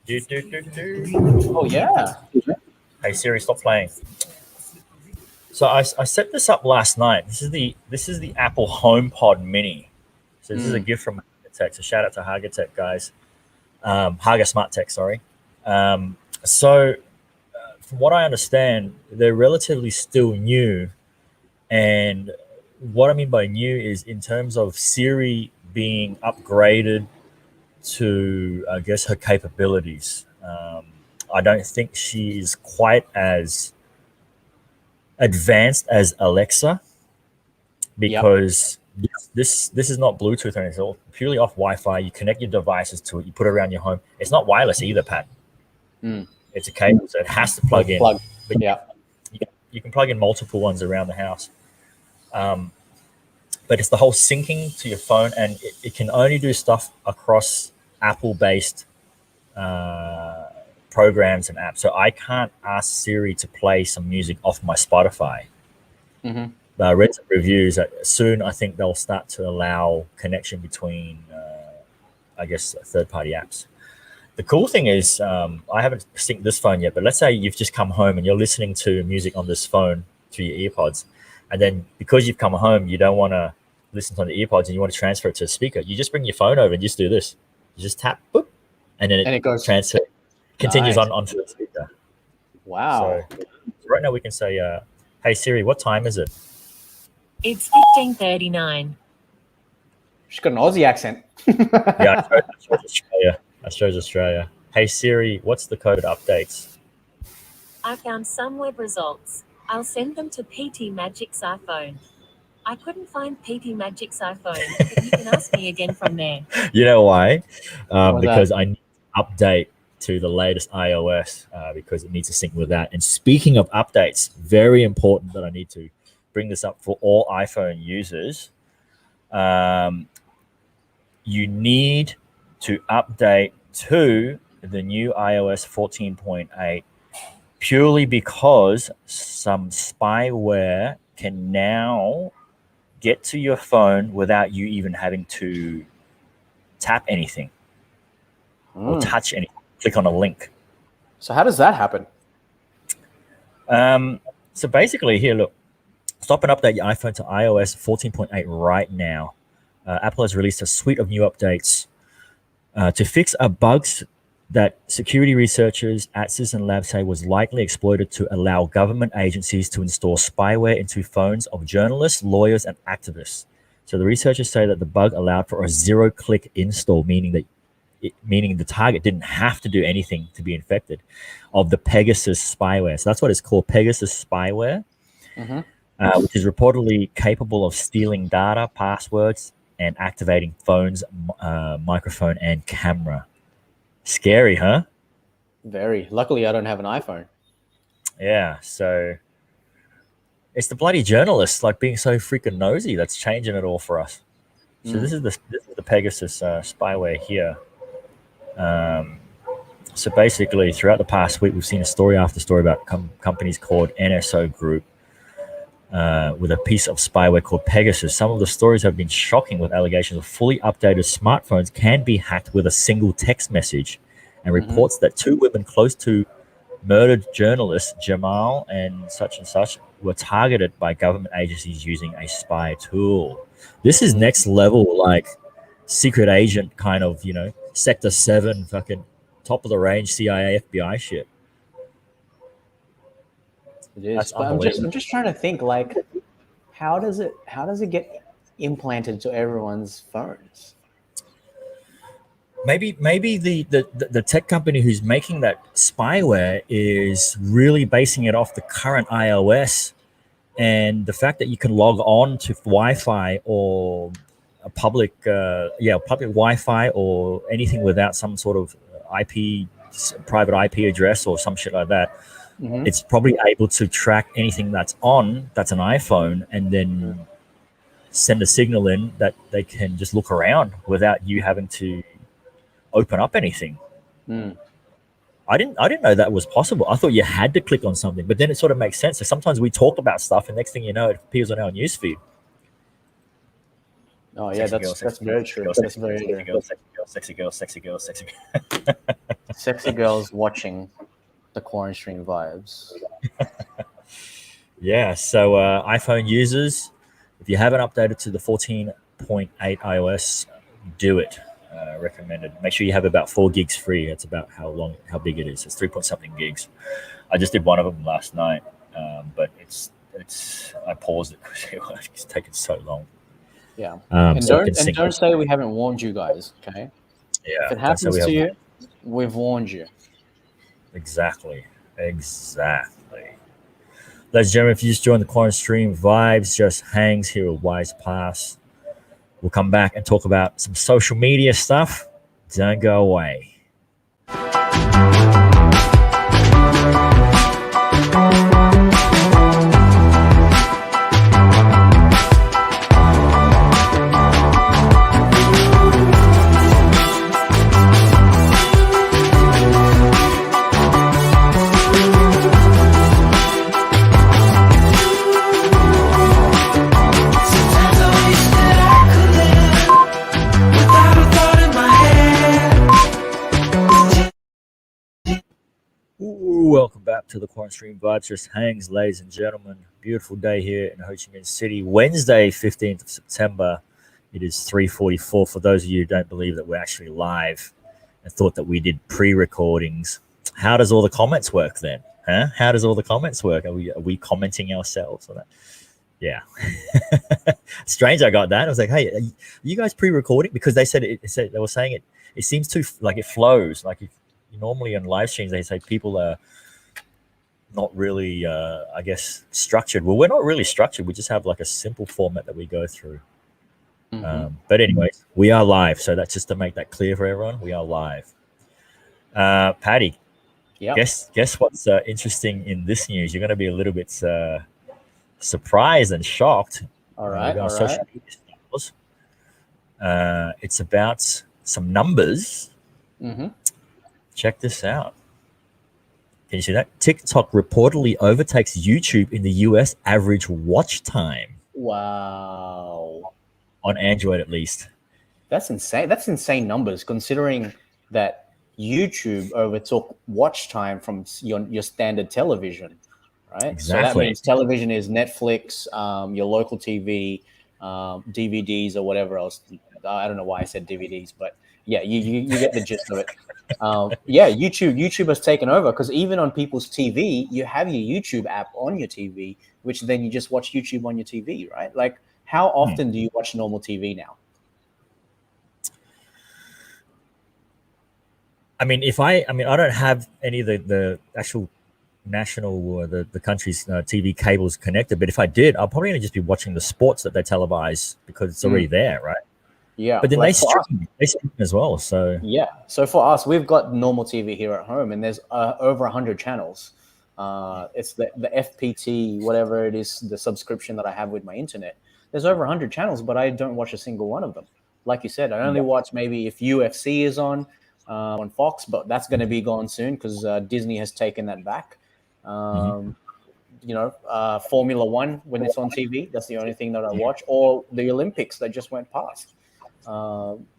Speaker 2: Oh yeah.
Speaker 1: Hey Siri, stop playing. So I set this up last night. This is the Apple HomePod Mini. So this is a gift from Hagatech. So shout out to Hagatech, guys. Haga Smart Tech, sorry. So from what I understand, they're relatively still new. And what I mean by new is in terms of Siri being upgraded to, I guess, her capabilities. I don't think she is quite as advanced as Alexa because this is not Bluetooth or anything. It's all purely off Wi-Fi. You connect your devices to it. You put it around your home. It's not wireless either, Pat. It's a cable, so it has to plug in. But you can plug in multiple ones around the house. But it's the whole syncing to your phone, and it can only do stuff across Apple-based programs and apps. So I can't ask Siri to play some music off my Spotify. But I read some reviews that soon I think they'll start to allow connection between, I guess, third-party apps. The cool thing is, I haven't synced this phone yet, but let's say you've just come home and you're listening to music on this phone through your earpods. And then because you've come home, you don't want to listen to the earpods and you want to transfer it to a speaker. You just bring your phone over and just do this. You just tap, boop, and then it goes continues onto the speaker.
Speaker 2: Wow.
Speaker 1: So right now we can say, hey Siri, what time is it?
Speaker 6: It's 15:39.
Speaker 2: She's got an Aussie accent.
Speaker 1: Yeah, I chose Australia. Hey Siri, what's the code updates?
Speaker 6: I found some web results. I'll send them to PT Magic's iPhone. I couldn't find PT Magic's iPhone, but you can ask me again from there.
Speaker 1: You know why? Because I need to update to the latest iOS because it needs to sync with that. And speaking of updates, very important that I need to bring this up for all iPhone users. You need to update to the new iOS 14.8 purely because some spyware can now get to your phone without you even having to tap anything or touch anything, click on a link.
Speaker 2: So how does that happen?
Speaker 1: So basically here, look, stop and update your iPhone to iOS 14.8 right now. Apple has released a suite of new updates to fix bugs that security researchers at Citizen Lab say was likely exploited to allow government agencies to install spyware into phones of journalists, lawyers, and activists. So the researchers say that the bug allowed for a zero-click install, meaning the target didn't have to do anything to be infected, of the Pegasus spyware. So that's what it's called, Pegasus spyware, which is reportedly capable of stealing data, passwords, and activating phones, microphone, and camera. Scary, huh?
Speaker 2: Very. Luckily, I don't have an iPhone.
Speaker 1: Yeah, so it's the bloody journalists like being so freaking nosy that's changing it all for us. So this is the Pegasus spyware here. So basically, throughout the past week, we've seen a story after story about companies called NSO Group with a piece of spyware called Pegasus. Some of the stories have been shocking, with allegations of fully updated smartphones can be hacked with a single text message, and reports that two women close to murdered journalists Jamal and such were targeted by government agencies using a spy tool. This is next level, like secret agent kind of, Sector 7 fucking top of the range CIA FBI shit.
Speaker 2: It is. But I'm just trying to think, like, how does it get implanted to everyone's phones?
Speaker 1: Maybe the tech company who's making that spyware is really basing it off the current iOS and the fact that you can log on to Wi-Fi or a public Wi-Fi or anything without some sort of private IP address or some shit like that. It's probably able to track anything that's an iPhone and then send a signal in that they can just look around without you having to open up anything. I didn't know that was possible. I thought you had to click on something, but then it sort of makes sense. So sometimes we talk about stuff and next thing you know, it appears on our newsfeed.
Speaker 2: Oh yeah, that's very true. That's very true.
Speaker 1: Sexy girl.
Speaker 2: Sexy girls watching the QuaranStream vibes.
Speaker 1: Yeah, so iPhone users, if you haven't updated to the 14.8 iOS, do it. recommended. Make sure you have about 4 gigs free. That's about how big it is. It's 3 point something gigs. I just did one of them last night, but it's I paused it because it's taken so long.
Speaker 2: Yeah.
Speaker 1: And
Speaker 2: Don't say we haven't warned you guys, okay?
Speaker 1: Yeah.
Speaker 2: If it happens to you, we've warned you.
Speaker 1: Exactly. Ladies and gentlemen, if you just joined the QuaranStream, Vibes just hangs here with WisePass. We'll come back and talk about some social media stuff. Don't go away. Welcome back to the QuaranStream. Vibes just hangs, ladies and gentlemen. Beautiful day here in Ho Chi Minh City. Wednesday, 15th of September. It is 3:44. For those of you who don't believe that we're actually live and thought that we did pre-recordings, how does all the comments work then? Huh? How does all the comments work? Are we commenting ourselves on that? Yeah. Strange I got that. I was like, hey, are you guys pre-recording? Because they said they were saying it seems too like it flows. Like if normally on live streams they say people are not really I guess structured. Well, we're not really structured. We just have like a simple format that we go through. But anyways, we are live, so that's just to make that clear for everyone. We are live. Patty, guess what's interesting in this news? You're going to be a little bit surprised and shocked.
Speaker 2: All right.
Speaker 1: Social media channels. It's about some numbers. Check this out. Can you see that? TikTok reportedly overtakes YouTube in the US average watch time.
Speaker 2: Wow.
Speaker 1: On Android, at least.
Speaker 2: That's insane. That's insane numbers, considering that YouTube overtook watch time from your standard television, right?
Speaker 1: Exactly.
Speaker 2: So that means television is Netflix, your local TV, DVDs or whatever else. I don't know why I said DVDs, but yeah, you get the gist of it. YouTube has taken over, because even on people's TV, you have your YouTube app on your TV, which then you just watch YouTube on your TV, right? Like, how often do you watch normal TV now?
Speaker 1: I mean, I don't have any of the actual national or the country's TV cables connected, but if I did, I'll probably just be watching the sports that they televise because it's already there, right?
Speaker 2: Yeah,
Speaker 1: but then they stream as well. So
Speaker 2: yeah, so for us, we've got normal TV here at home, and there's over 100 channels. It's the FPT, whatever it is, the subscription that I have with my internet. There's over 100 channels, but I don't watch a single one of them. Like you said, I only watch maybe if UFC is on Fox, but that's going to be gone soon because Disney has taken that back. Formula One, when it's on TV, that's the only thing that I watch, or the Olympics that just went past.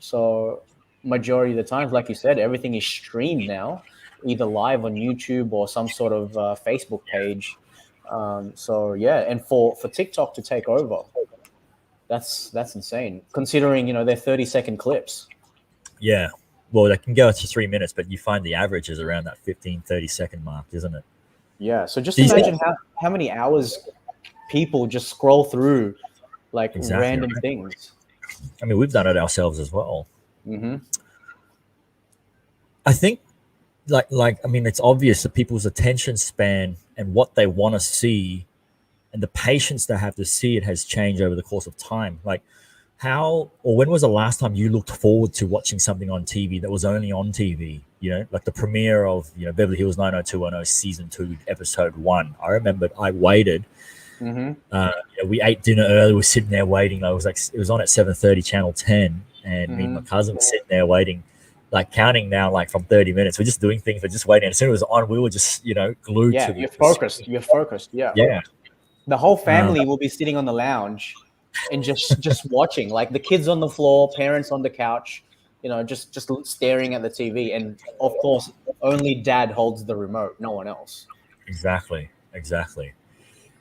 Speaker 2: So majority of the times, like you said, everything is streamed now, either live on YouTube or some sort of Facebook page. And for TikTok to take over, that's insane, considering they're 30-second clips.
Speaker 1: Yeah, well, they can go up to 3 minutes, but you find the average is around that 15-30 second mark, isn't it?
Speaker 2: Yeah, so just imagine how many hours people just scroll through like random things.
Speaker 1: I mean, we've done it ourselves as well. I think, it's obvious that people's attention span and what they want to see and the patience they have to see it has changed over the course of time. Like, when was the last time you looked forward to watching something on TV that was only on TV? Like the premiere of Beverly Hills 90210 season 2 episode 1. I remembered I waited. We ate dinner early. We're sitting there waiting. It was on at 7:30, channel 10, and me and my cousin were sitting there waiting, like counting now, like from 30 minutes. We're just doing things. We're just waiting. As soon as it was on, we were just glued to.
Speaker 2: You're focused. You're focused. Yeah. The whole family will be sitting on the lounge and just watching, like the kids on the floor, parents on the couch, just staring at the TV. And of course, only dad holds the remote, no one else.
Speaker 1: Exactly.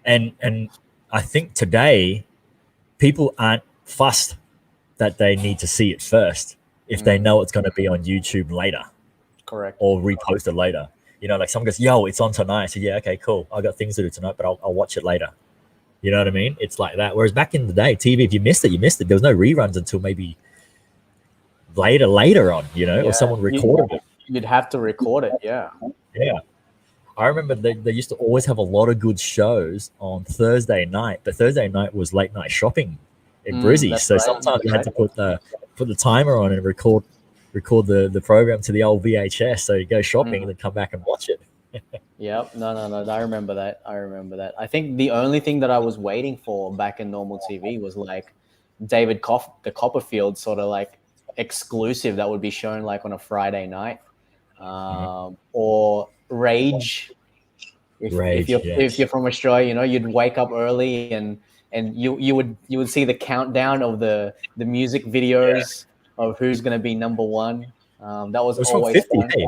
Speaker 1: And I think today people aren't fussed that they need to see it first. if they know it's going to be on YouTube later
Speaker 2: Correct.
Speaker 1: or reposted later. You know, like someone goes, "Yo, it's on tonight." I said, "Yeah, okay, cool. I got things to do tonight, but I'll watch it later." You know what I mean? It's like that. Whereas back in the day, TV, if you missed it, you missed it. There was no reruns until maybe later on, you know, or someone recorded it.
Speaker 2: You'd have to record it, yeah.
Speaker 1: Yeah. I remember they used to always have a lot of good shows on Thursday night, but Thursday night was late night shopping in Brizzy.
Speaker 2: That's
Speaker 1: So
Speaker 2: right,
Speaker 1: sometimes you had
Speaker 2: that's
Speaker 1: to put the timer on and record the program to the old VHS. So you go shopping and then come back and watch it.
Speaker 2: Yep. No. I remember that. I think the only thing that I was waiting for back in normal TV was like David the Copperfield sort of like exclusive that would be shown like on a Friday night, or Rage. If you're from Australia, you know, you'd wake up early and you would see the countdown of the music videos of who's going to be number one. That was always
Speaker 1: 50,
Speaker 2: fun.
Speaker 1: hey?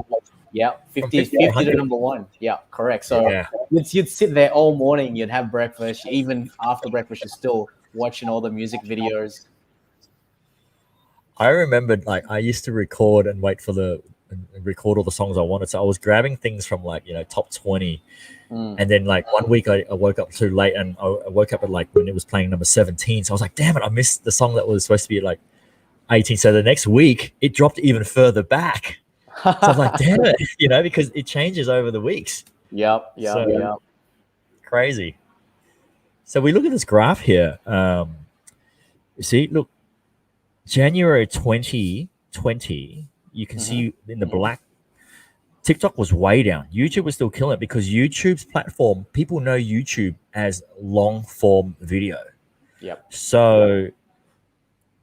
Speaker 2: Yeah, 50 to number one. Yeah, correct. So
Speaker 1: Yeah.
Speaker 2: you'd sit there all morning. You'd have breakfast. Even after breakfast, you're still watching all the music videos.
Speaker 1: I remember, like, I used to record and record all the songs I wanted. So I was grabbing things from like, you know, top 20. And then like one week I woke up too late and I woke up at like when it was playing number 17. So I was like, damn it, I missed the song that was supposed to be like 18. So the next week it dropped even further back. So I was like, damn it, you know, because it changes over the weeks.
Speaker 2: Yep.
Speaker 1: Crazy. So we look at this graph here. You see, look, January 2020, you can see in the black, TikTok was way down. YouTube was still killing it because YouTube's platform, people know YouTube as long form video.
Speaker 2: Yep.
Speaker 1: So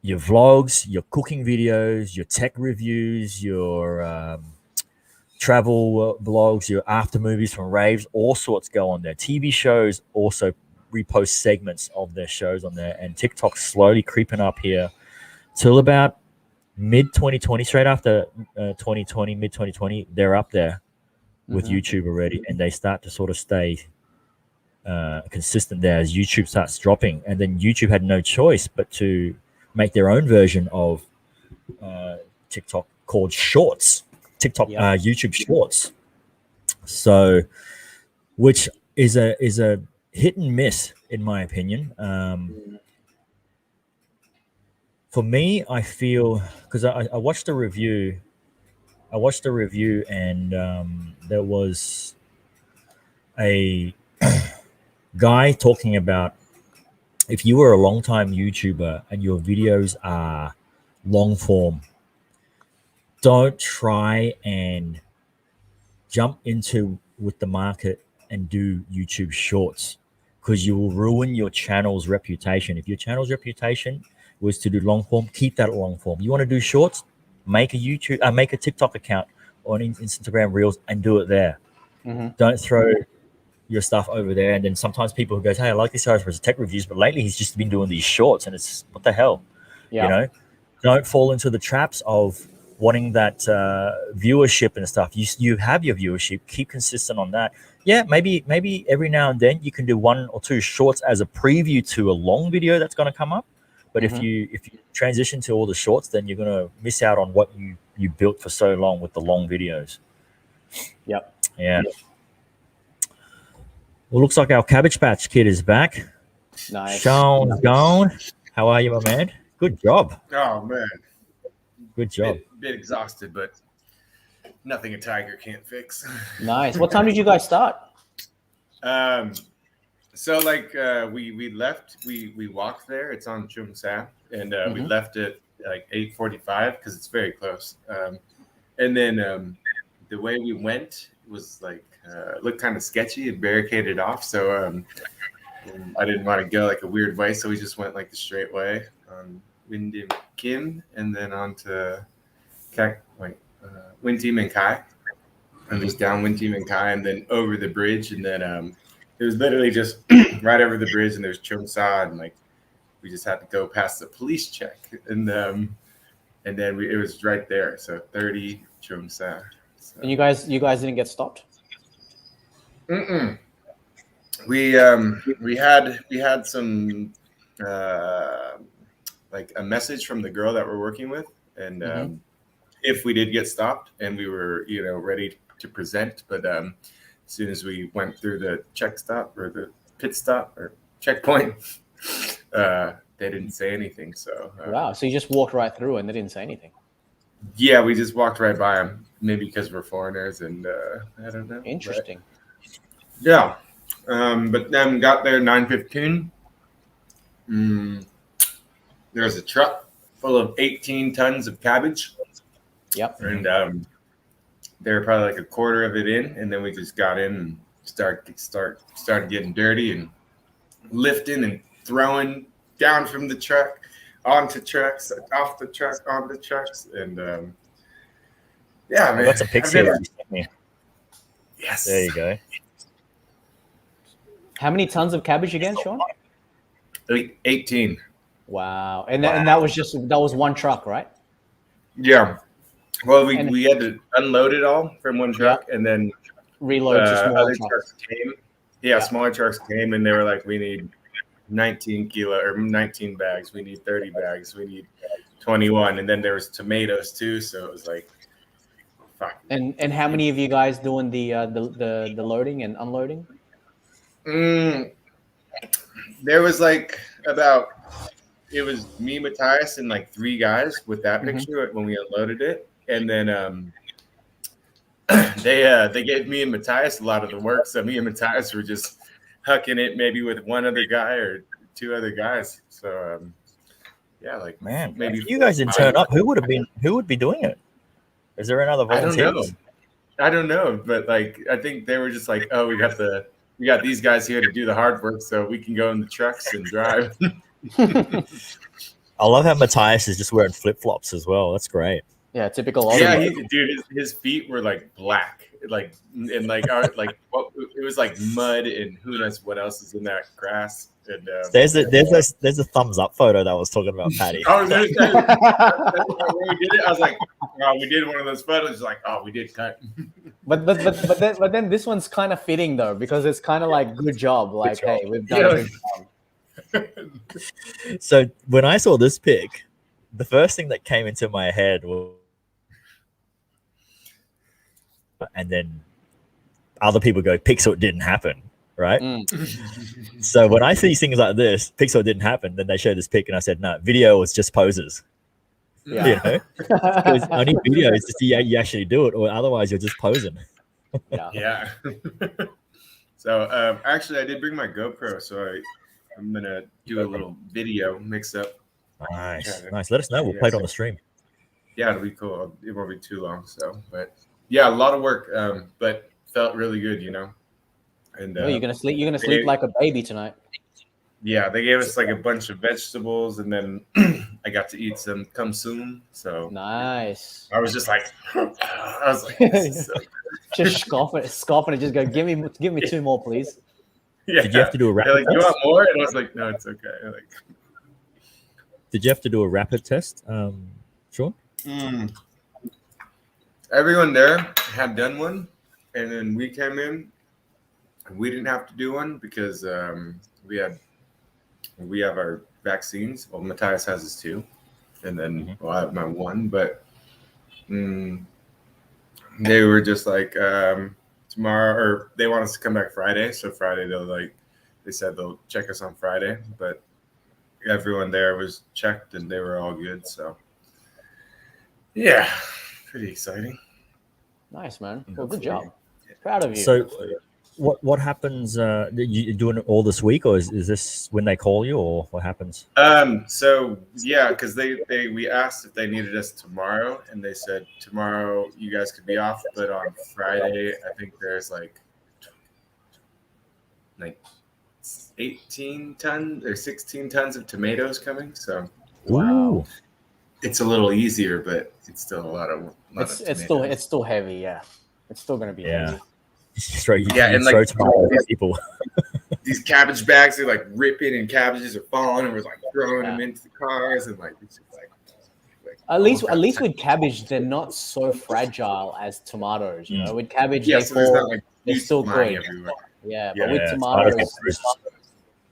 Speaker 1: your vlogs, your cooking videos, your tech reviews, your travel blogs, your after movies from raves, all sorts go on there. TV shows also repost segments of their shows on there, and TikTok's slowly creeping up here till about mid 2020, straight after 2020, mid 2020, they're up there with YouTube already, and they start to sort of stay consistent there as YouTube starts dropping. And then YouTube had no choice but to make their own version of TikTok called Shorts, YouTube Shorts. So, which is a hit and miss in my opinion. For me, I feel, because I watched the review. And there was a guy talking about if you were a long-time YouTuber and your videos are long form, don't try and jump into with the market and do YouTube Shorts, because you will ruin your channel's reputation. If your channel's reputation was to do long form, keep that long form. You want to do shorts, make a TikTok account or an Instagram Reels and do it there. Don't throw your stuff over there. And then sometimes people who goes, hey, I like this guy for his tech reviews, but lately he's just been doing these shorts, and it's what the hell, you know? Don't fall into the traps of wanting that viewership and stuff. You have your viewership, keep consistent on that. Yeah, maybe every now and then you can do 1 or 2 shorts as a preview to a long video that's going to come up. But if you transition to all the shorts, then you're going to miss out on what you built for so long with the long videos.
Speaker 2: Yep.
Speaker 1: Yeah. Well, looks like our Cabbage Patch Kid is back.
Speaker 2: Nice.
Speaker 1: Sean's gone. How are you, my man? Good job.
Speaker 7: Oh, man.
Speaker 1: Good job.
Speaker 7: Bit exhausted, but nothing a tiger can't fix.
Speaker 2: Nice. What time did you guys start?
Speaker 7: So like we left, we walked there. It's on Chum Sa, and we left at like 8:45 because it's very close. And then the way we went was like looked kind of sketchy and barricaded off. So I didn't want to go like a weird way, so we just went like the straight way on Windim Kim, and then on to Wintim and Kai, and just down Wintim and Kai, and then over the bridge, and then it was literally just right over the bridge, and there's Chum Sa, and like we just had to go past the police check, and then it was right there. So 30 Chum Sa. So.
Speaker 2: And you guys didn't get stopped?
Speaker 7: We had some like a message from the girl that we're working with, and if we did get stopped and we were, ready to present. But as soon as we went through the check stop or the pit stop or checkpoint, they didn't say anything. So
Speaker 2: wow, so you just walked right through and they didn't say anything.
Speaker 7: yeah, we just walked right by them. Maybe because we're foreigners, and I don't know.
Speaker 2: Interesting.
Speaker 7: But, yeah, but then got there 9:15. There's a truck full of 18 tons of cabbage.
Speaker 2: Yep.
Speaker 7: And they were probably like a quarter of it in, and then we just got in and started getting dirty and lifting and throwing down from the truck onto trucks, off the truck, onto trucks, and yeah, man.
Speaker 1: That's a picture.
Speaker 7: Yes.
Speaker 1: There you go.
Speaker 2: How many tons of cabbage again, Sean?
Speaker 7: 18.
Speaker 2: Wow. And that was one truck, right?
Speaker 7: Yeah. Well, we had to unload it all from one truck, and then
Speaker 2: reload to smaller
Speaker 7: other trucks came. Yeah, smaller trucks came, and they were like, we need 19 bags. We need 30 bags. We need 21. And then there was tomatoes too. So it was like, fuck.
Speaker 2: And how many of you guys doing the loading and unloading?
Speaker 7: There was like it was me, Matthias, and like 3 guys with that picture when we unloaded it. And then they gave me and Matthias a lot of the work. So me and Matthias were just hucking it maybe with one other guy or 2 other guys. So yeah, like,
Speaker 1: man,
Speaker 7: maybe
Speaker 1: if you guys didn't turn up, who would be doing it? Is there another volunteers?
Speaker 7: I don't know, but like I think they were just like, oh, we got these guys here to do the hard work, so we can go in the trucks and drive.
Speaker 1: I love how Matthias is just wearing flip-flops as well. That's great.
Speaker 2: Yeah, typical.
Speaker 7: Yeah, dude, his feet were like black, like, and like it was like mud and who knows what else is in that grass. And
Speaker 1: there's a thumbs up photo that I was talking about, Patty.
Speaker 7: I was when we did it, I was like, wow, we did one of those photos. Like, oh, we did cut.
Speaker 2: But then this one's kind of fitting though, because it's kind of like good job. Like, hey, we've done a good job.
Speaker 1: So when I saw this pic, the first thing that came into my head was, and then other people go, Pixel, it didn't happen, right? So when I see things like this, Pixel, it didn't happen, then they show this pic, and I said, no, video was just posers.
Speaker 2: Yeah.
Speaker 1: You know, because only video is to see how you actually do it, or otherwise you're just posing.
Speaker 7: Yeah. So actually, I did bring my GoPro, so I'm gonna do a little video mix up.
Speaker 1: Nice. Let us know. We'll play it on the stream.
Speaker 7: Yeah, it'll be cool. It won't be too long. So, but yeah, a lot of work, but felt really good, you know. And
Speaker 2: you're gonna sleep. You're gonna sleep like a baby tonight.
Speaker 7: Yeah, they gave us like a bunch of vegetables, and then I got to eat some come soon. So
Speaker 2: nice.
Speaker 7: I was just like,
Speaker 2: just scoffing and just go, give me 2 more, please.
Speaker 1: Yeah. Did you have to do a rapid
Speaker 7: test? You want more? And I was like, no, it's okay. Like,
Speaker 1: did you have to do a rapid test, Sean?
Speaker 7: Everyone there had done one, and then we came in. We didn't have to do one because we have our vaccines. Well, Matthias has his 2, and then I have my 1. But they were just like tomorrow, or they want us to come back Friday. So Friday they said they'll check us on Friday. But everyone there was checked, and they were all good. So yeah, pretty exciting.
Speaker 2: Nice, man. Well, good job. Proud of you.
Speaker 1: So, what happens? You doing it all this week, or is this when they call you, or what happens?
Speaker 7: So yeah, because we asked if they needed us tomorrow, and they said tomorrow you guys could be off, but on Friday I think there's like 18 tons or 16 tons of tomatoes coming. So
Speaker 1: wow,
Speaker 7: it's a little easier, but it's still a lot of.
Speaker 2: It's still heavy. Yeah, it's still gonna be heavy.
Speaker 7: And like
Speaker 1: people.
Speaker 7: These cabbage bags, they're like ripping, and cabbages are falling, and we're like throwing them into the cars, and like it's just like
Speaker 2: at least with cabbage, they're not so fragile as tomatoes. You know, with cabbage, they fall. They're still good. Yeah, but with tomatoes,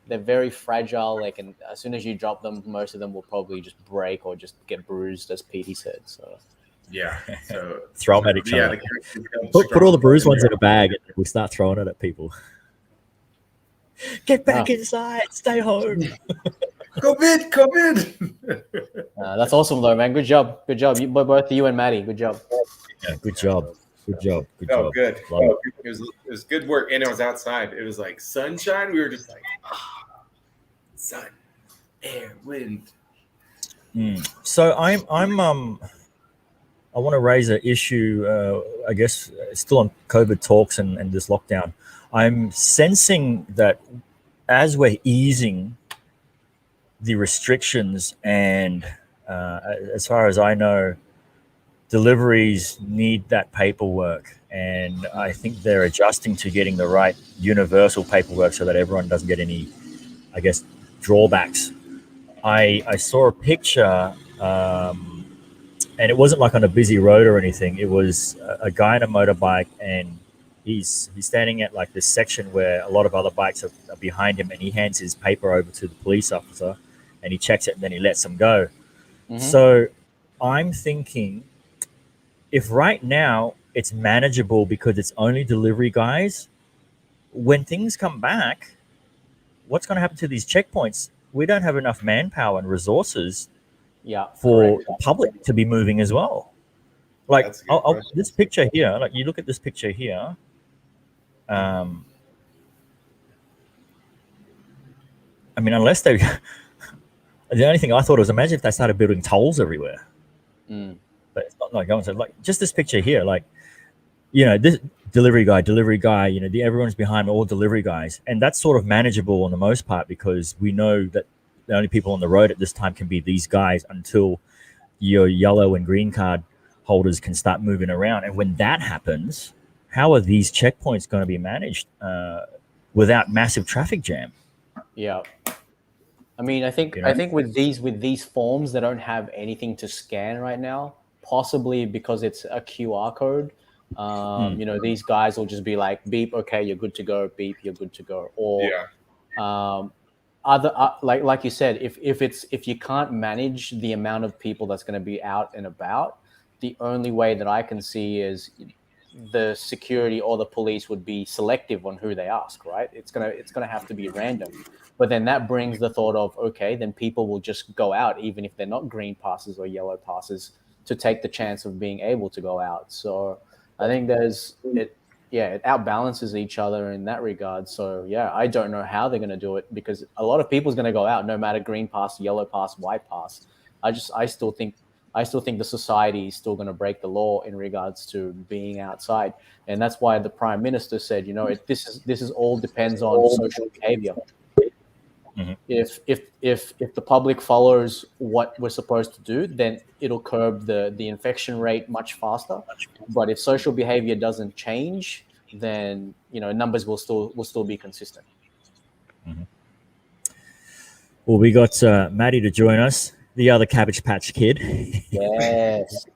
Speaker 2: they're very fragile. Like, and as soon as you drop them, most of them will probably just break or just get bruised, as Petey said. So
Speaker 7: Yeah. So
Speaker 1: Throw them at each
Speaker 7: yeah,
Speaker 1: other.
Speaker 7: the characters got
Speaker 1: Put all the
Speaker 7: strong.
Speaker 1: bruised ones in a bag, and we'll start throwing it at people. Get back
Speaker 2: Yeah.
Speaker 1: inside. Stay home.
Speaker 7: Come in.
Speaker 2: That's awesome, though, man. Good job. Both you and Maddie. Good job.
Speaker 1: Yeah, good job. Good job. Good
Speaker 7: Oh,
Speaker 1: job.
Speaker 7: good.
Speaker 1: Love it.
Speaker 7: It was good work, and it was outside. It was like sunshine. We were just like, sun, air, wind.
Speaker 1: So I want to raise an issue. I guess still on COVID talks and this lockdown. I'm sensing that as we're easing the restrictions, and as far as I know, deliveries need that paperwork, and I think they're adjusting to getting the right universal paperwork so that everyone doesn't get any, I guess, drawbacks. I saw a picture, and it wasn't like on a busy road or anything. It was a guy on a motorbike, and he's standing at like this section where a lot of other bikes are behind him, and he hands his paper over to the police officer, and he checks it, and then he lets them go. So I'm thinking, if right now it's manageable because it's only delivery guys, when things come back, what's going to happen to these checkpoints? We don't have enough manpower and resources for the public to be moving as well. Like this picture here, like you look at this picture here. I mean, unless they, the only thing I thought was, imagine if they started building tolls everywhere. But it's not like going to, like, just this picture here, like, you know, this delivery guy, you know, everyone's behind all delivery guys. And that's sort of manageable on the most part, because we know that the only people on the road at this time can be these guys until your yellow and green card holders can start moving around. And when that happens, how are these checkpoints going to be managed without massive traffic jam?
Speaker 2: Yeah. I mean, I think with these forms that don't have anything to scan right now, possibly because it's a QR code, you know, these guys will just be like, beep, okay, you're good to go, beep, you're good to go. Or like you said, if you can't manage the amount of people that's going to be out and about, the only way that I can see is the security or the police would be selective on who they ask, right? It's gonna have to be random. But then that brings the thought of, okay, then people will just go out, even if they're not green passes or yellow passes, to take the chance of being able to go out. So I think it outbalances each other in that regard. So yeah, I don't know how they're going to do it, because a lot of people's going to go out no matter green pass, yellow pass, white pass. I still think the society is still going to break the law in regards to being outside. And that's why the Prime Minister said, you know, this is all depends on social behavior. If the public follows what we're supposed to do, then it'll curb the infection rate much faster. But if social behavior doesn't change, then, you know, numbers will still be consistent.
Speaker 1: Well, we got Maddie to join us, the other Cabbage Patch Kid.
Speaker 2: Yes.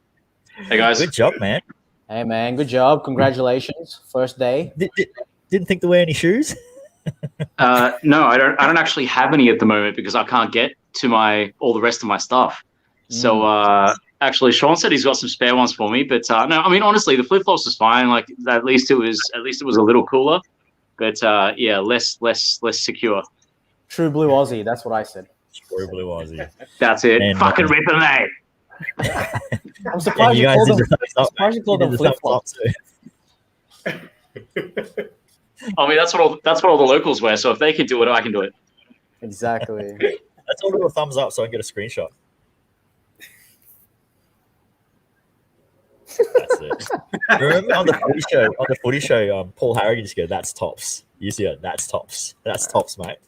Speaker 8: Hey guys.
Speaker 1: Good job, man.
Speaker 2: Hey man, good job. Congratulations. First day.
Speaker 1: Didn't think to wear any shoes?
Speaker 8: No, I don't actually have any at the moment, because I can't get to all the rest of my stuff. So actually, Sean said he's got some spare ones for me, but no, I mean, honestly, the flip flops was fine. Like, at least it was a little cooler, but yeah, less secure.
Speaker 2: True blue Aussie. That's what I said.
Speaker 1: True blue Aussie.
Speaker 8: That's it.
Speaker 1: And,
Speaker 8: fucking rip them, mate.
Speaker 2: I'm surprised you called them flip flops.
Speaker 8: I mean, that's what all the locals wear. So if they can do it, I can do it.
Speaker 2: Exactly.
Speaker 1: Let's all do a thumbs up so I can get a screenshot. That's it. Remember on the footy show, Paul Harrigan just go, "That's tops." You see it? That's tops. That's tops, mate.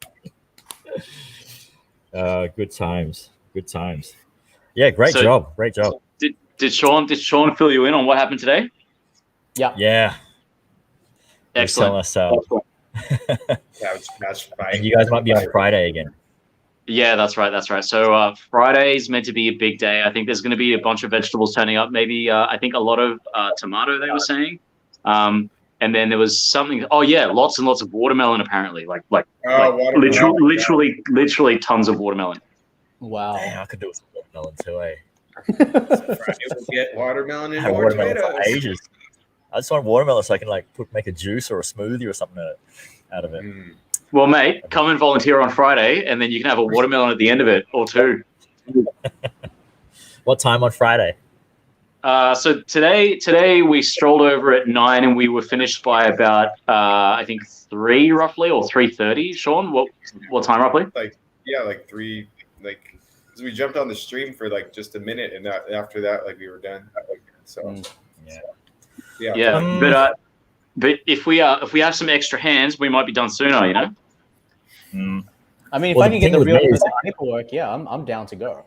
Speaker 1: Good times. Yeah, great job.
Speaker 8: Did Sean fill you in on what happened today?
Speaker 1: Yeah.
Speaker 8: Excellent.
Speaker 1: And you guys might be on Friday again.
Speaker 8: Yeah, that's right. So Friday is meant to be a big day. I think there's going to be a bunch of vegetables turning up. Maybe I think a lot of tomato, they were saying. And then there was something. Oh yeah, lots and lots of watermelon apparently. Like literally tons of watermelon.
Speaker 2: Wow.
Speaker 1: Damn, I could do with some watermelon too, eh?
Speaker 7: Friday we'll get watermelon
Speaker 1: I
Speaker 7: and
Speaker 1: had
Speaker 7: more
Speaker 1: watermelon for
Speaker 7: tomatoes.
Speaker 1: ages. I just want watermelon so I can like make a juice or a smoothie or something out of it.
Speaker 8: Well, mate, come and volunteer on Friday, and then you can have a watermelon at the end of it, or two.
Speaker 1: What time on Friday?
Speaker 8: So today we strolled over at 9, and we were finished by about I think 3 roughly, or 3:30. Sean, what time roughly?
Speaker 7: Like 3. Like, 'cause we jumped on the stream for like just a minute, and after that, like we were done. So
Speaker 8: yeah. But if we have some extra hands, we might be done sooner. You know.
Speaker 2: I mean, if
Speaker 1: Well,
Speaker 2: I
Speaker 1: the
Speaker 2: can get
Speaker 1: thing
Speaker 2: the
Speaker 1: with
Speaker 2: real
Speaker 1: me is-
Speaker 2: paperwork, yeah, I'm down to go.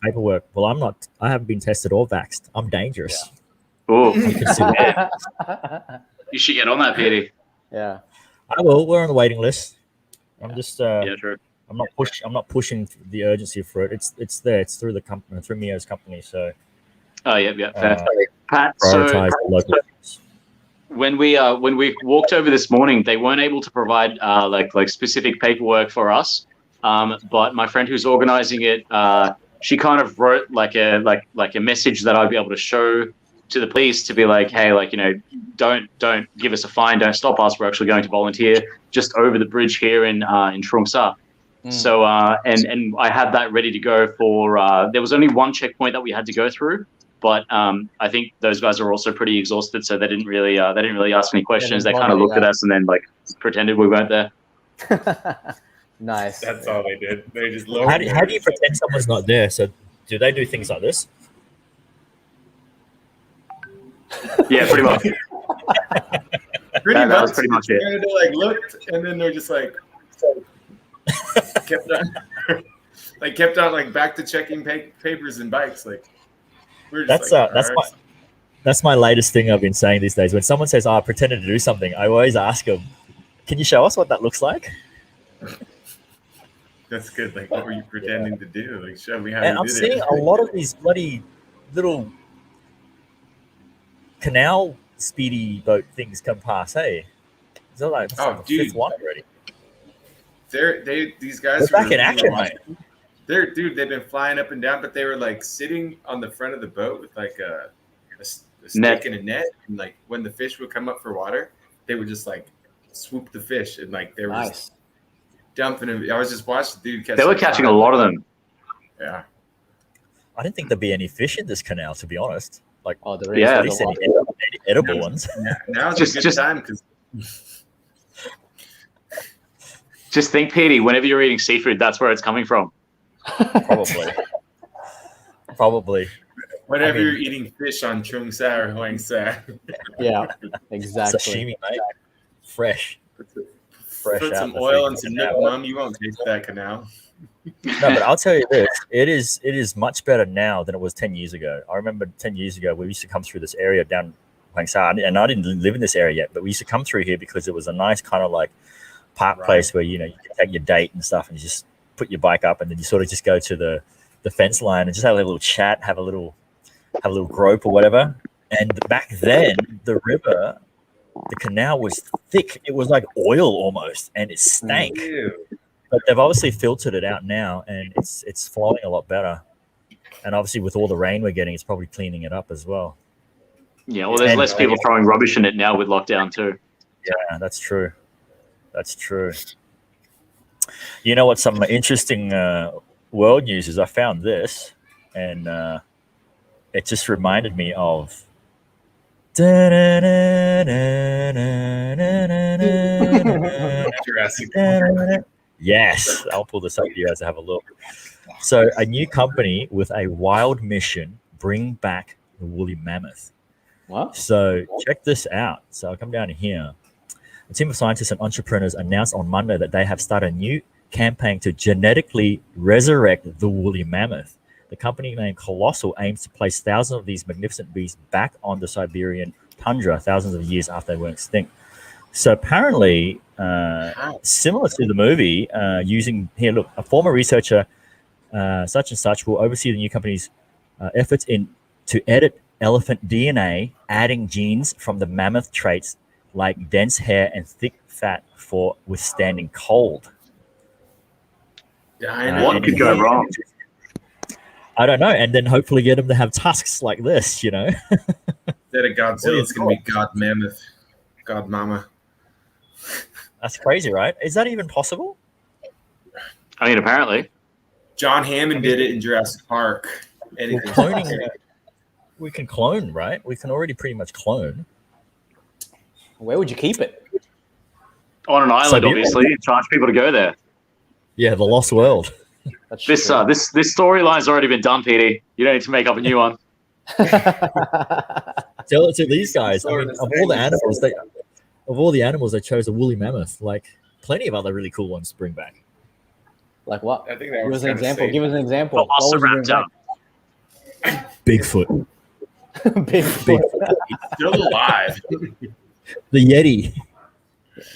Speaker 1: Paperwork. Well, I'm not. I haven't been tested or vaxxed. I'm dangerous.
Speaker 8: Oh,
Speaker 1: Consider-
Speaker 8: you should get on that, Petey.
Speaker 2: Yeah.
Speaker 1: I will. We're on the waiting list. I'm just.
Speaker 8: Yeah, true.
Speaker 1: I'm not pushing the urgency for it. It's there. It's through the company, through Mio's company. So.
Speaker 8: Oh yeah, fair. Pat,
Speaker 1: Prioritize the local.
Speaker 8: When we walked over this morning, they weren't able to provide like specific paperwork for us. But my friend who's organizing it, she kind of wrote like a message that I'd be able to show to the police to be like, hey, like, you know, don't give us a fine, don't stop us. We're actually going to volunteer just over the bridge here in Trung Sa. So and I had that ready to go for. There was only one checkpoint that we had to go through. But I think those guys are also pretty exhausted, so they didn't really ask any questions. They kind of looked at us and then like pretended we weren't there.
Speaker 2: Nice.
Speaker 7: That's all they did. They just
Speaker 1: How do you pretend someone's not there? So do they do things like this?
Speaker 8: Yeah, pretty much. That was pretty much it.
Speaker 7: They like looked, and then they're just like kept on like back to checking papers and bikes. Like we're just
Speaker 1: that's my latest thing I've been saying these days. When someone says, "Oh, I pretended to do something," I always ask them, "Can you show us what that looks like?"
Speaker 7: That's good. Like, what were you pretending to do? Like, show me how
Speaker 1: And
Speaker 7: you
Speaker 1: I'm
Speaker 7: did
Speaker 1: seeing
Speaker 7: it.
Speaker 1: a lot of these bloody little canal speedy boat things come past. Hey, is that like,
Speaker 7: Oh,
Speaker 1: like the
Speaker 7: dude.
Speaker 1: fifth one already?
Speaker 7: These guys
Speaker 1: They're back
Speaker 7: were
Speaker 1: in action,
Speaker 7: really
Speaker 1: mate.
Speaker 7: They've been flying up and down, but they were like sitting on the front of the boat with like a stick
Speaker 8: Net.
Speaker 7: and a net, and like when the fish would come up for water, they would just like swoop the fish, and like they were just dumping them. I was just watching the dude catch.
Speaker 8: They were catching a lot of them.
Speaker 7: Yeah.
Speaker 1: I didn't think there'd be any fish in this canal, to be honest. Like,
Speaker 2: there
Speaker 8: Yeah.
Speaker 1: at least any edible ones.
Speaker 7: Now's
Speaker 8: Just-
Speaker 7: a good
Speaker 8: just-
Speaker 7: time because
Speaker 8: Just think, Petey, whenever you're eating seafood, that's where it's coming from.
Speaker 1: Probably.
Speaker 7: whenever
Speaker 1: I mean-
Speaker 7: you're eating fish on Trung Sa or Hoang Sa,
Speaker 2: Yeah, exactly.
Speaker 1: Sashimi, mate. Fresh. Fresh
Speaker 7: put
Speaker 1: out
Speaker 7: some
Speaker 1: the
Speaker 7: oil
Speaker 1: freaking
Speaker 7: and some
Speaker 1: canal.
Speaker 7: Nook Mum, you won't taste that canal.
Speaker 1: No, but I'll tell you this: it is much better now than it was 10 years ago. I remember 10 years ago we used to come through this area down Hoang Sa, and I didn't live in this area yet, but we used to come through here because it was a nice kind of like park place where you could take your date and stuff, and you just put your bike up, and then you sort of just go to the fence line and just have a little chat, have a little grope or whatever. And back then, the river, the canal was thick; it was like oil almost, and it stank.
Speaker 7: Ew.
Speaker 1: But they've obviously filtered it out now, and it's flowing a lot better. And obviously, with all the rain we're getting, it's probably cleaning it up as well.
Speaker 8: Yeah, well, there's
Speaker 1: And-
Speaker 8: less people throwing rubbish in it now with lockdown too.
Speaker 1: Yeah, that's true. That's true. You know what? Some interesting world news is I found this, and it just reminded me of.
Speaker 7: Jurassic.
Speaker 1: Yes, I'll pull this up for you guys to have a look. So, a new company with a wild mission: bring back the woolly mammoth.
Speaker 2: What?
Speaker 1: So, check this out. So, I'll come down here. A team of scientists and entrepreneurs announced on Monday that they have started a new campaign to genetically resurrect the woolly mammoth. The company named Colossal aims to place thousands of these magnificent beasts back on the Siberian tundra thousands of years after they went extinct. So apparently, similar to the movie, using here, look, a former researcher, such and such, will oversee the new company's efforts to edit elephant DNA, adding genes from the mammoth traits like dense hair and thick fat for withstanding cold.
Speaker 7: Yeah, I know.
Speaker 8: What could go wrong?
Speaker 1: I don't know. And then hopefully get them to have tusks like this, you know?
Speaker 7: Instead of Godzilla, it's going to be God Mammoth, God Mama.
Speaker 1: That's crazy, right? Is that even possible?
Speaker 8: I mean, apparently.
Speaker 7: John Hammond did it in Jurassic Park.
Speaker 1: Well, cloning, we can clone, right? We can already pretty much clone.
Speaker 2: Where would you keep it?
Speaker 8: On an island, obviously, and charge people to go there.
Speaker 1: Yeah, the Lost World.
Speaker 8: That's this storyline's already been done, PD. You don't need to make up a new one.
Speaker 1: Tell it to these guys. I mean, of all the animals, they chose a woolly mammoth. Like, plenty of other really cool ones to bring back.
Speaker 2: Like what?
Speaker 7: I think that
Speaker 2: Give
Speaker 7: was
Speaker 2: us an example.
Speaker 7: safe.
Speaker 2: Give us an example.
Speaker 8: Velociraptor.
Speaker 1: Bigfoot.
Speaker 2: Bigfoot.
Speaker 7: He's still alive.
Speaker 1: The Yeti.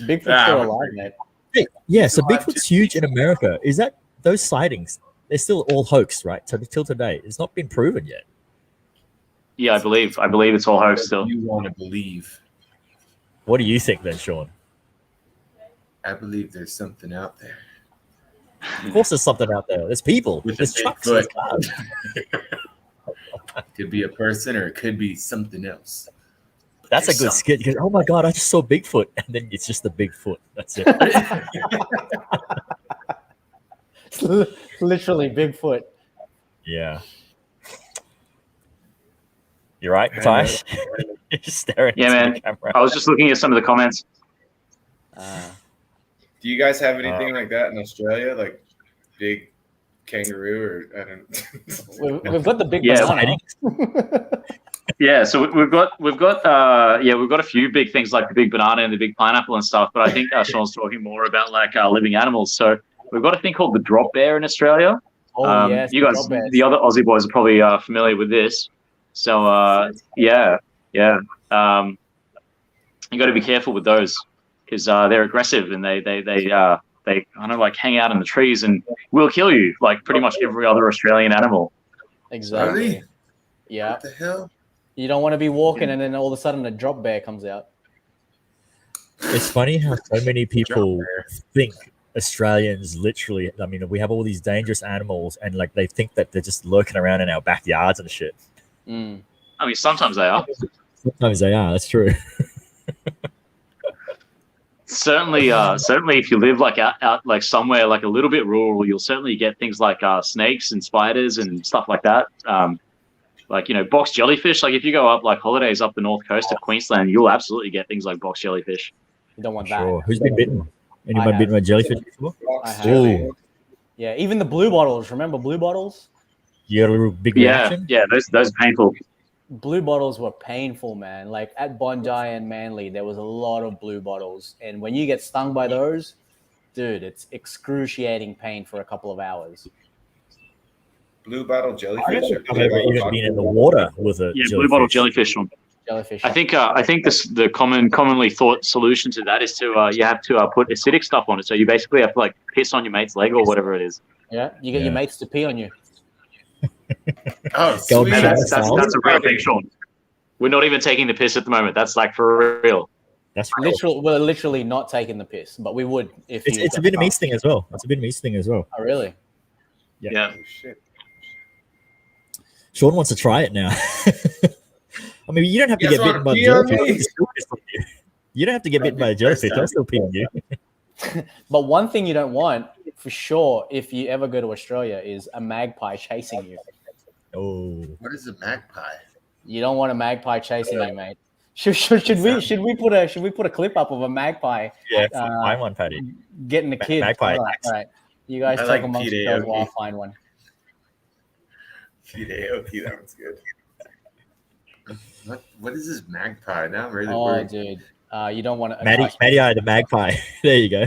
Speaker 2: Bigfoot's still alive, mate.
Speaker 1: Hey, yeah, so Bigfoot's huge in America. Is that those sightings? They're still all hoax, right? Till today, it's not been proven yet.
Speaker 8: Yeah, I believe it's all hoax still.
Speaker 7: You want to believe?
Speaker 1: What do you think then, Sean?
Speaker 7: I believe there's something out there.
Speaker 1: Of course, there's something out there. There's people.
Speaker 7: With
Speaker 1: There's
Speaker 7: a
Speaker 1: trucks.
Speaker 7: big
Speaker 1: There's
Speaker 7: foot.
Speaker 1: cars.
Speaker 7: Could be a person or it could be something else.
Speaker 1: That's a good skit. You go, oh my god, I just saw Bigfoot, and then it's just the Bigfoot. That's it.
Speaker 2: Literally Bigfoot.
Speaker 1: Yeah. You're right, Tash. You're just staring
Speaker 8: Yeah,
Speaker 1: into
Speaker 8: man.
Speaker 1: the camera.
Speaker 8: I was just looking at some of the comments.
Speaker 7: Do you guys have anything like that in Australia? Like big kangaroo or I don't
Speaker 2: We've got the big
Speaker 8: Yeah.
Speaker 2: banana.
Speaker 8: Yeah, so we've got a few big things like the big banana and the big pineapple and stuff. But I think Sean's talking more about like living animals. So we've got a thing called the drop bear in Australia.
Speaker 2: Oh yes,
Speaker 8: you guys, the other Aussie boys are probably familiar with this. So yeah. You got to be careful with those because they're aggressive and they kind of like hang out in the trees and will kill you like pretty much every other Australian animal.
Speaker 2: Exactly.
Speaker 7: Really?
Speaker 2: Yeah.
Speaker 7: What the hell?
Speaker 2: You don't want to be walking and then all of a sudden a drop bear comes out.
Speaker 1: It's funny how so many people think Australians literally, I mean, we have all these dangerous animals and like they think that they're just lurking around in our backyards and shit.
Speaker 2: Mm.
Speaker 8: I mean, sometimes they are.
Speaker 1: Sometimes they are, that's true.
Speaker 8: Certainly, if you live like out like somewhere like a little bit rural, you'll certainly get things like snakes and spiders and stuff like that. Like, you know, box jellyfish. Like if you go up like holidays up the north coast of Queensland, you'll absolutely get things like box jellyfish.
Speaker 2: You don't want
Speaker 1: Sure.
Speaker 2: that.
Speaker 1: Who's been bitten? Anyone bitten by jellyfish before?
Speaker 2: I have.
Speaker 1: Ooh.
Speaker 2: Yeah, even the blue bottles. Remember blue bottles?
Speaker 1: You got a little big reaction?
Speaker 8: Yeah, those are painful.
Speaker 2: Blue bottles were painful, man. Like at Bondi and Manly, there was a lot of blue bottles. And when you get stung by those, dude, it's excruciating pain for a couple of hours.
Speaker 7: Blue bottle jellyfish?
Speaker 1: I've never even been in the water with a
Speaker 8: Yeah, blue bottle jellyfish.
Speaker 2: Jellyfish.
Speaker 8: I think the commonly thought solution to that is to you have to put acidic stuff on it. So you basically have to like piss on your mate's leg or whatever it is.
Speaker 2: Yeah, you get your mates to pee on you.
Speaker 7: Oh,
Speaker 1: Go
Speaker 7: sweet.
Speaker 1: back.
Speaker 8: That's a real thing, Sean. We're not even taking the piss at the moment. That's like for real.
Speaker 1: That's real.
Speaker 2: We're literally not taking the piss, but we would if
Speaker 1: It's a Vietnamese thing as well. It's a Vietnamese thing as well.
Speaker 2: Oh, really?
Speaker 8: Yeah.
Speaker 7: Oh, shit.
Speaker 1: Sean wants to try it now. I mean, you don't have to
Speaker 7: You guys
Speaker 1: get bitten
Speaker 7: wanna
Speaker 1: by the
Speaker 7: pee on
Speaker 1: jellyfish.
Speaker 7: me?
Speaker 1: It's still piss on you. You don't have to get bitten by a jellyfish. I'll still pee on you.
Speaker 2: But one thing you don't want, for sure, if you ever go to Australia, is a magpie chasing you.
Speaker 1: Oh,
Speaker 7: What is a magpie?
Speaker 2: You don't want a magpie chasing you, mate. Should we put a clip up of a magpie
Speaker 1: yeah, find one, Paddy.
Speaker 2: getting a kid?
Speaker 1: Magpie.
Speaker 2: All right. You guys
Speaker 7: I
Speaker 2: talk
Speaker 7: like
Speaker 2: amongst
Speaker 7: Pete
Speaker 2: yourselves while I
Speaker 7: Aoki.
Speaker 2: find one.
Speaker 7: Okay, that one's good. What is this magpie? Now I'm really
Speaker 2: Oh,
Speaker 7: worried.
Speaker 2: dude, you don't want to.
Speaker 1: Matty Eye the magpie. There you go.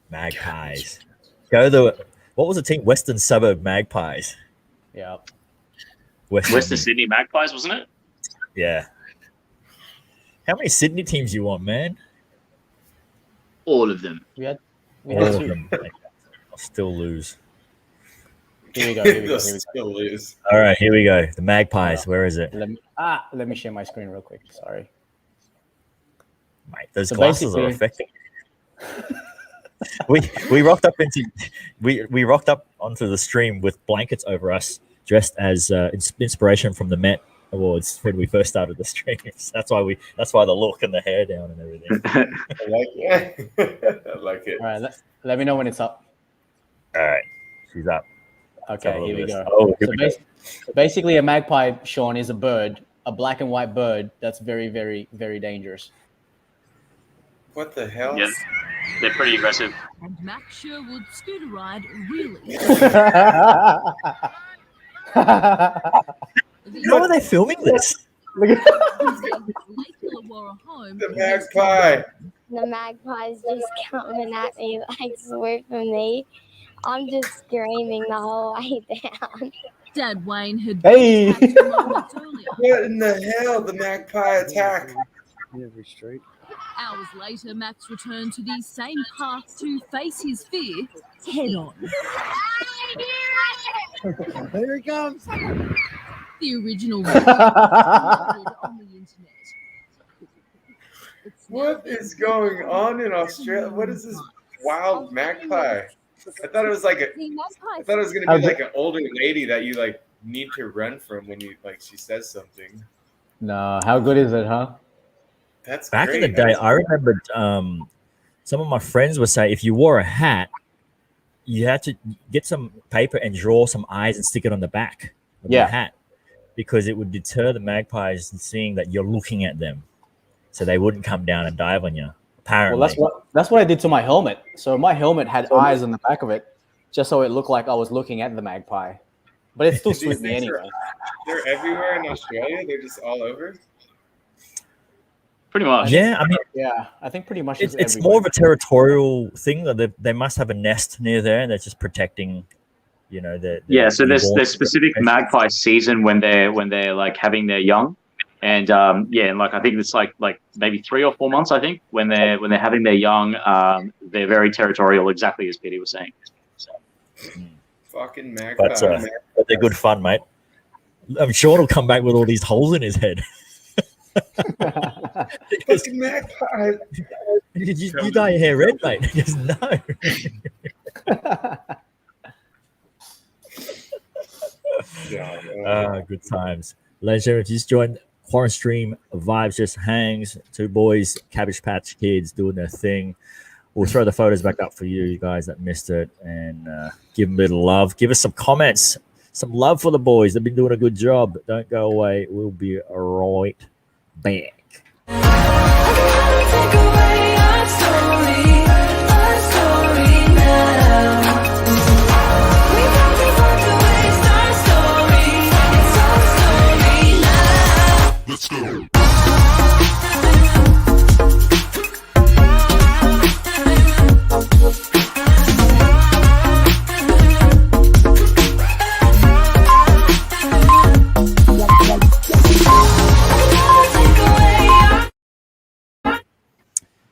Speaker 1: Magpies. What was the team? Western Suburb Magpies.
Speaker 2: Yeah.
Speaker 8: Western Sydney Magpies, wasn't it?
Speaker 1: Yeah. How many Sydney teams you want, man?
Speaker 8: All of them.
Speaker 2: We had
Speaker 1: All of
Speaker 2: two.
Speaker 1: them. I'll still lose.
Speaker 2: Here we go.
Speaker 7: They'll still lose.
Speaker 1: All right, here we go. The Magpies. Where is it?
Speaker 2: Let me share my screen real quick. Sorry.
Speaker 1: Mate, those
Speaker 2: So
Speaker 1: glasses are
Speaker 2: basically-
Speaker 1: affecting. we rocked up into we rocked up onto the stream with blankets over us, dressed as inspiration from the Met Awards when we first started the streams. That's why the look and the hair down and everything.
Speaker 7: I like it. I like it.
Speaker 2: All right, let me know when it's up.
Speaker 1: All right, she's up.
Speaker 2: Okay, here we go.
Speaker 1: Oh, here
Speaker 2: So
Speaker 1: we go.
Speaker 2: basically, a magpie, Sean, is a bird, a black and white bird that's very, very, very dangerous.
Speaker 7: What the hell?
Speaker 8: Yeah, they're pretty aggressive.
Speaker 9: And Max Sherwood scooter ride really.
Speaker 1: How are they filming this?
Speaker 7: The magpie.
Speaker 10: The magpie's just coming at me like swooping me. I'm just screaming the whole way down.
Speaker 9: Dad Wayne had
Speaker 2: Hey!
Speaker 9: moments earlier.
Speaker 7: What in the hell? The magpie attack.
Speaker 9: Hours later, Max returned to the same path to face his fear head on.
Speaker 11: Here he comes.
Speaker 9: The original video was uploaded on the internet. It's now
Speaker 7: What is going on in Australia? What is this wild magpie? I thought it was like I thought it was gonna be like an older lady that you like need to run from when you like she says something.
Speaker 2: No, how good is it, huh?
Speaker 7: That's
Speaker 1: Back
Speaker 7: great.
Speaker 1: in the day, I remembered some of my friends would say if you wore a hat, you had to get some paper and draw some eyes and stick it on the back of
Speaker 2: Yeah.
Speaker 1: the hat because it would deter the magpies seeing that you're looking at them, so they wouldn't come down and dive on you. Apparently,
Speaker 2: Well, that's what I did to my helmet. So my helmet had eyes on the back of it, just so it looked like I was looking at the magpie. But it still
Speaker 7: These
Speaker 2: swooped me
Speaker 7: things
Speaker 2: anyway.
Speaker 7: They're everywhere in Australia. They're just all over.
Speaker 8: Pretty much.
Speaker 1: yeah. I mean,
Speaker 2: Yeah, I think pretty much
Speaker 1: it's
Speaker 2: everywhere.
Speaker 1: more of a territorial thing that they must have a nest near there, and they're just protecting. You know,
Speaker 8: Yeah, so there's
Speaker 1: newborn-
Speaker 8: specific magpie season when they're like having their young, and and like I think it's like maybe 3 or 4 months. I think when they're having their young, they're very territorial, exactly as Petey was saying. So,
Speaker 7: Fucking magpie.
Speaker 1: but they're good fun, mate. I'm sure it'll come back with all these holes in his head.
Speaker 7: Fucking magpie.
Speaker 1: Did you dye your hair red, mate? He goes, no. Good times. Leisure, if you just joined QuaranStream, Vibes Just Hangs, two boys, Cabbage Patch Kids doing their thing. We'll throw the photos back up for you guys that missed it, and give them a bit of love. Give us some comments, some love for the boys. They've been doing a good job. Don't go away. We'll be right back.
Speaker 12: Let's go.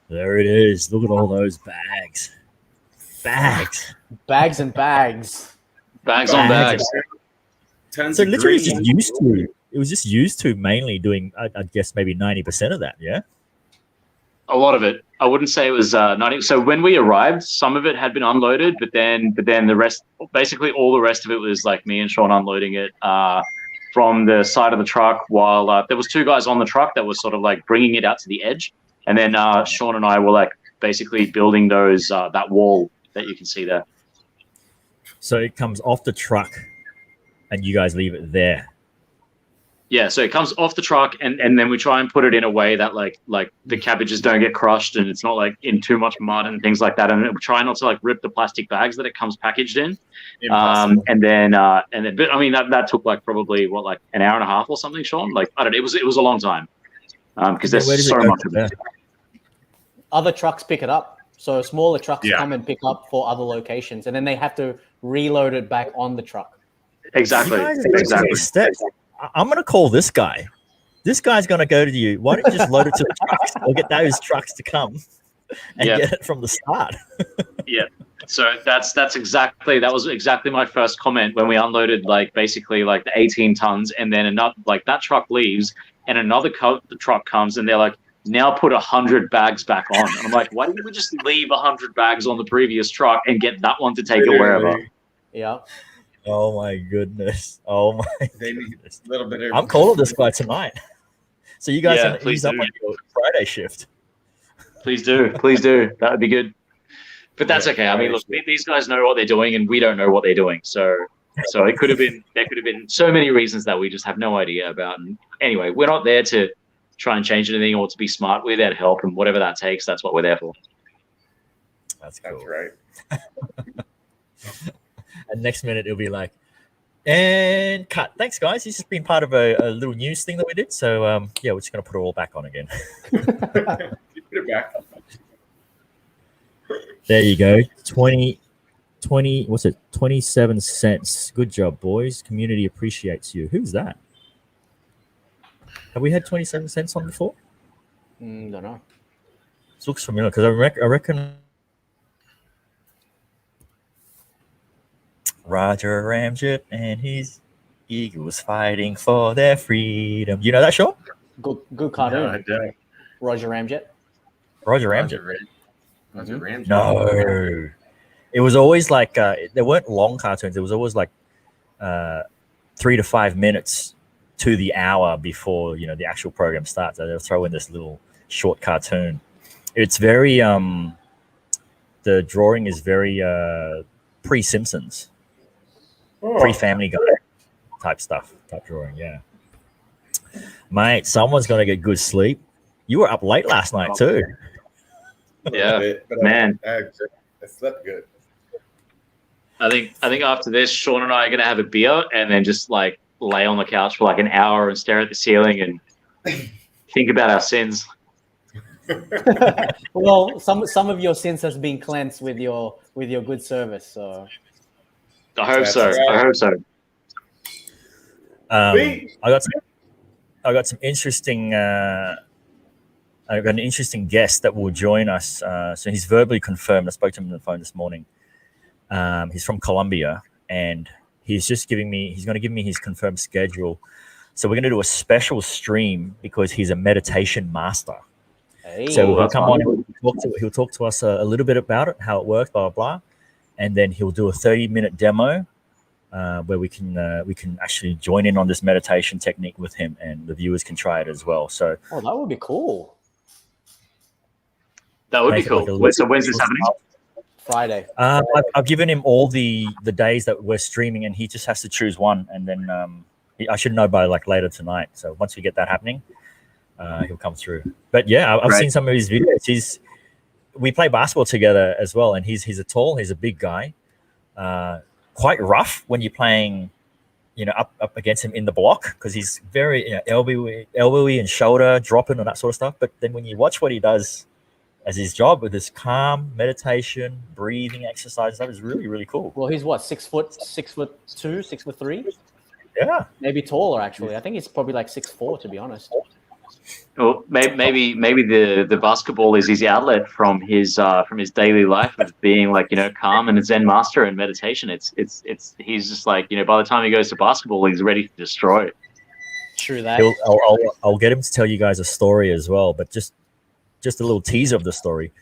Speaker 1: There it is. Look at all those bags. Bags.
Speaker 2: Bags and bags.
Speaker 8: bags on bags.
Speaker 7: Tons
Speaker 1: So
Speaker 7: of
Speaker 1: literally
Speaker 7: green.
Speaker 1: just used to. It was just used to mainly doing, I guess, maybe 90% of that. Yeah.
Speaker 8: A lot of it. I wouldn't say it was 90. So when we arrived, some of it had been unloaded, but then the rest, basically all the rest of it was like me and Sean unloading it from the side of the truck while there was two guys on the truck that was sort of like bringing it out to the edge. And then Sean and I were like basically building those, that wall that you can see there.
Speaker 1: So it comes off the truck and you guys leave it there.
Speaker 8: Yeah, so it comes off the truck, and then we try and put it in a way that like the cabbages don't get crushed, and it's not like in too much mud and things like that. And we try not to like rip the plastic bags that it comes packaged in.
Speaker 7: Impossible.
Speaker 8: And then, but I mean that took like probably what, an hour and a half or something, Sean. Like I don't know, it was a long time because
Speaker 1: Where does
Speaker 8: there's
Speaker 1: it
Speaker 8: so
Speaker 1: go
Speaker 8: much
Speaker 1: from
Speaker 8: of it.
Speaker 1: there?
Speaker 2: Other trucks pick it up. So smaller trucks
Speaker 7: Yeah.
Speaker 2: come and pick up for other locations, and then they have to reload it back on the truck.
Speaker 8: Exactly,
Speaker 1: You guys are taking
Speaker 8: exactly.
Speaker 1: these steps. I'm going to call this guy. This guy's going to go to you. Why don't you just load it to the trucks or get those trucks to come and
Speaker 8: Yeah.
Speaker 1: get it from the start?
Speaker 8: Yeah. So that was exactly my first comment when we unloaded like basically like the 18 tons, and then another like that truck leaves and another truck comes and they're like, now put 100 bags back on. And I'm like, why didn't we just leave 100 bags on the previous truck and get that one to take it wherever?
Speaker 2: Yeah.
Speaker 1: Oh my goodness. Oh my
Speaker 7: They need
Speaker 1: goodness.
Speaker 7: a little bit of.
Speaker 1: I'm calling this guy tonight. So you guys
Speaker 8: Yeah,
Speaker 1: can
Speaker 8: please
Speaker 1: ease up
Speaker 8: do.
Speaker 1: on your Friday shift.
Speaker 8: Please do. Please do. That would be good. But that's okay. I mean, look, these guys know what they're doing and we don't know what they're doing. So it could have been, there could have been so many reasons that we just have no idea about. And anyway, we're not there to try and change anything or to be smart. We're there to help, and whatever that takes, that's what we're there for.
Speaker 1: That's cool.
Speaker 7: That's right.
Speaker 1: And next minute it'll be like, and cut. Thanks, guys. This has been part of a little news thing that we did. So yeah, we're just gonna put it all back on again.
Speaker 7: Put it back.
Speaker 1: There you go. 20, what's it? 27 cents. Good job, boys. Community appreciates you. Who's that? Have we had 27 cents on before?
Speaker 2: Don't know.
Speaker 1: This looks familiar because I reckon Roger Ramjet and his Eagles fighting for their freedom. You know that show?
Speaker 2: Good cartoon.
Speaker 7: No, I don't.
Speaker 2: Roger Ramjet.
Speaker 1: Roger Ramjet.
Speaker 7: Roger Ramjet.
Speaker 1: No. It was always like, there weren't long cartoons. It was always like 3 to 5 minutes to the hour before, the actual program starts. They'll throw in this little short cartoon. It's very, the drawing is very pre-Simpsons, pre-Family Guy type drawing, yeah. Mate, someone's going to get good sleep. You were up late last night too.
Speaker 8: Yeah, man.
Speaker 7: I slept good.
Speaker 8: I think after this, Sean and I are going to have a beer and then just like lay on the couch for like an hour and stare at the ceiling and think about our sins.
Speaker 2: Well, some of your sins has been cleansed with your good service. So
Speaker 8: I hope so.
Speaker 7: Right.
Speaker 8: I hope so.
Speaker 1: I got some interesting. I've got an interesting guest that will join us. So he's verbally confirmed. I spoke to him on the phone this morning. He's from Colombia, and he's going to give me his confirmed schedule. So we're going to do a special stream because he's a meditation master.
Speaker 2: Hey,
Speaker 1: so he'll come on. He'll talk to us a little bit about it, how it works, blah blah blah, and then he'll do a 30-minute demo where we can actually join in on this meditation technique with him, and the viewers can try it as well. So
Speaker 2: that would be cool.
Speaker 8: That would be cool. So when's this happening?
Speaker 2: Friday.
Speaker 1: I've given him all the days that we're streaming, and he just has to choose one, and then I should know by like later tonight. So once we get that happening, he'll come through. But yeah, I've seen some of his videos. We play basketball together as well, and he's a big guy, quite rough when you're playing, up against him in the block because he's very elbowy and shoulder dropping and that sort of stuff. But then when you watch what he does as his job with this calm meditation, breathing exercises, that is really, really cool.
Speaker 2: Well, he's what, 6'2", 6'3"?
Speaker 1: Yeah,
Speaker 2: maybe taller actually. I think he's probably like 6'4", to be honest.
Speaker 8: Well, maybe the basketball is his outlet from his daily life of being like calm and a Zen master and meditation. It's he's just like by the time he goes to basketball, he's ready to destroy.
Speaker 2: True that.
Speaker 1: I'll get him to tell you guys a story as well, but just a little teaser of the story.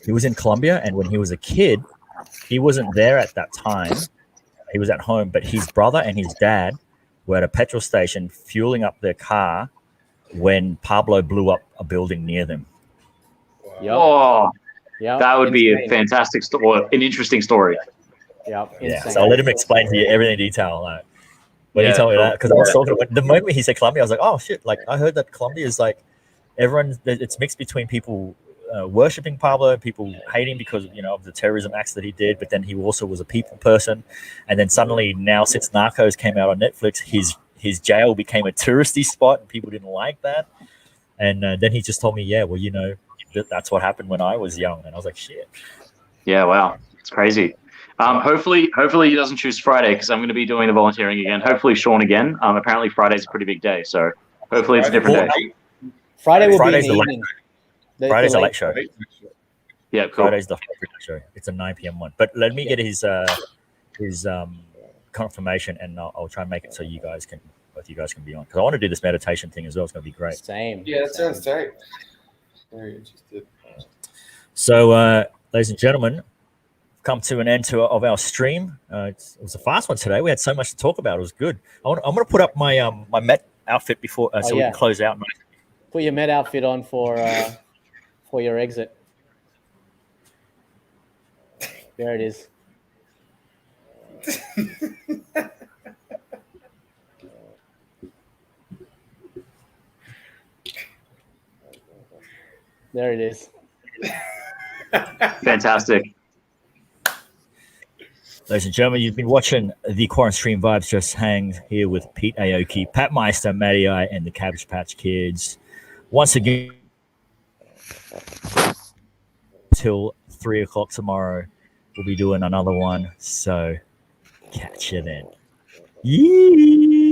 Speaker 1: He was in Colombia, and when he was a kid, he wasn't there at that time. He was at home, but his brother and his dad were at a petrol station fueling up their car when Pablo blew up a building near them.
Speaker 2: Yep.
Speaker 8: Oh,
Speaker 2: yeah,
Speaker 8: that would be a fantastic story, an interesting story.
Speaker 2: Yep.
Speaker 1: Yeah, so I'll let him explain to you everything in detail. When he told me that, because I was talking the moment he said Colombia, I was like, oh shit! Like I heard that Colombia is like everyone. It's mixed between people worshiping Pablo, people hating because of the terrorism acts that he did, but then he also was a people person, and then suddenly now since Narcos came out on Netflix, his jail became a touristy spot, and people didn't like that. And then he just told me, yeah, well, that's what happened when I was young, and I was like, shit.
Speaker 8: Yeah, wow, it's crazy. Hopefully he doesn't choose Friday because I'm going to be doing the volunteering again. Hopefully Sean again. Apparently Friday's a pretty big day, so hopefully it's a different day.
Speaker 2: Friday's the evening.
Speaker 1: Friday's a late show.
Speaker 8: Yeah, cool.
Speaker 1: Friday's the show. It's a 9 p.m. one. But let me get his confirmation, and I'll try and make it so you guys can both of you guys can be on, because I want to do this meditation thing as well. It's going to be great.
Speaker 2: Same.
Speaker 7: Yeah, that sounds tight. Very interested.
Speaker 1: So, ladies and gentlemen, come to an end of our stream. It was a fast one today. We had so much to talk about. It was good. I'm going to put up my my Met outfit before so we can close out.
Speaker 2: Put your Met outfit on for your exit. There it is. There it is.
Speaker 8: Fantastic.
Speaker 1: Ladies and gentlemen, you've been watching the QuaranStream Vibes Just Hang here with Pete Aoki, Pat Meister, Matty I, and the Cabbage Patch Kids. Once again, till 3 o'clock tomorrow, we'll be doing another one. So catch you then. Yee!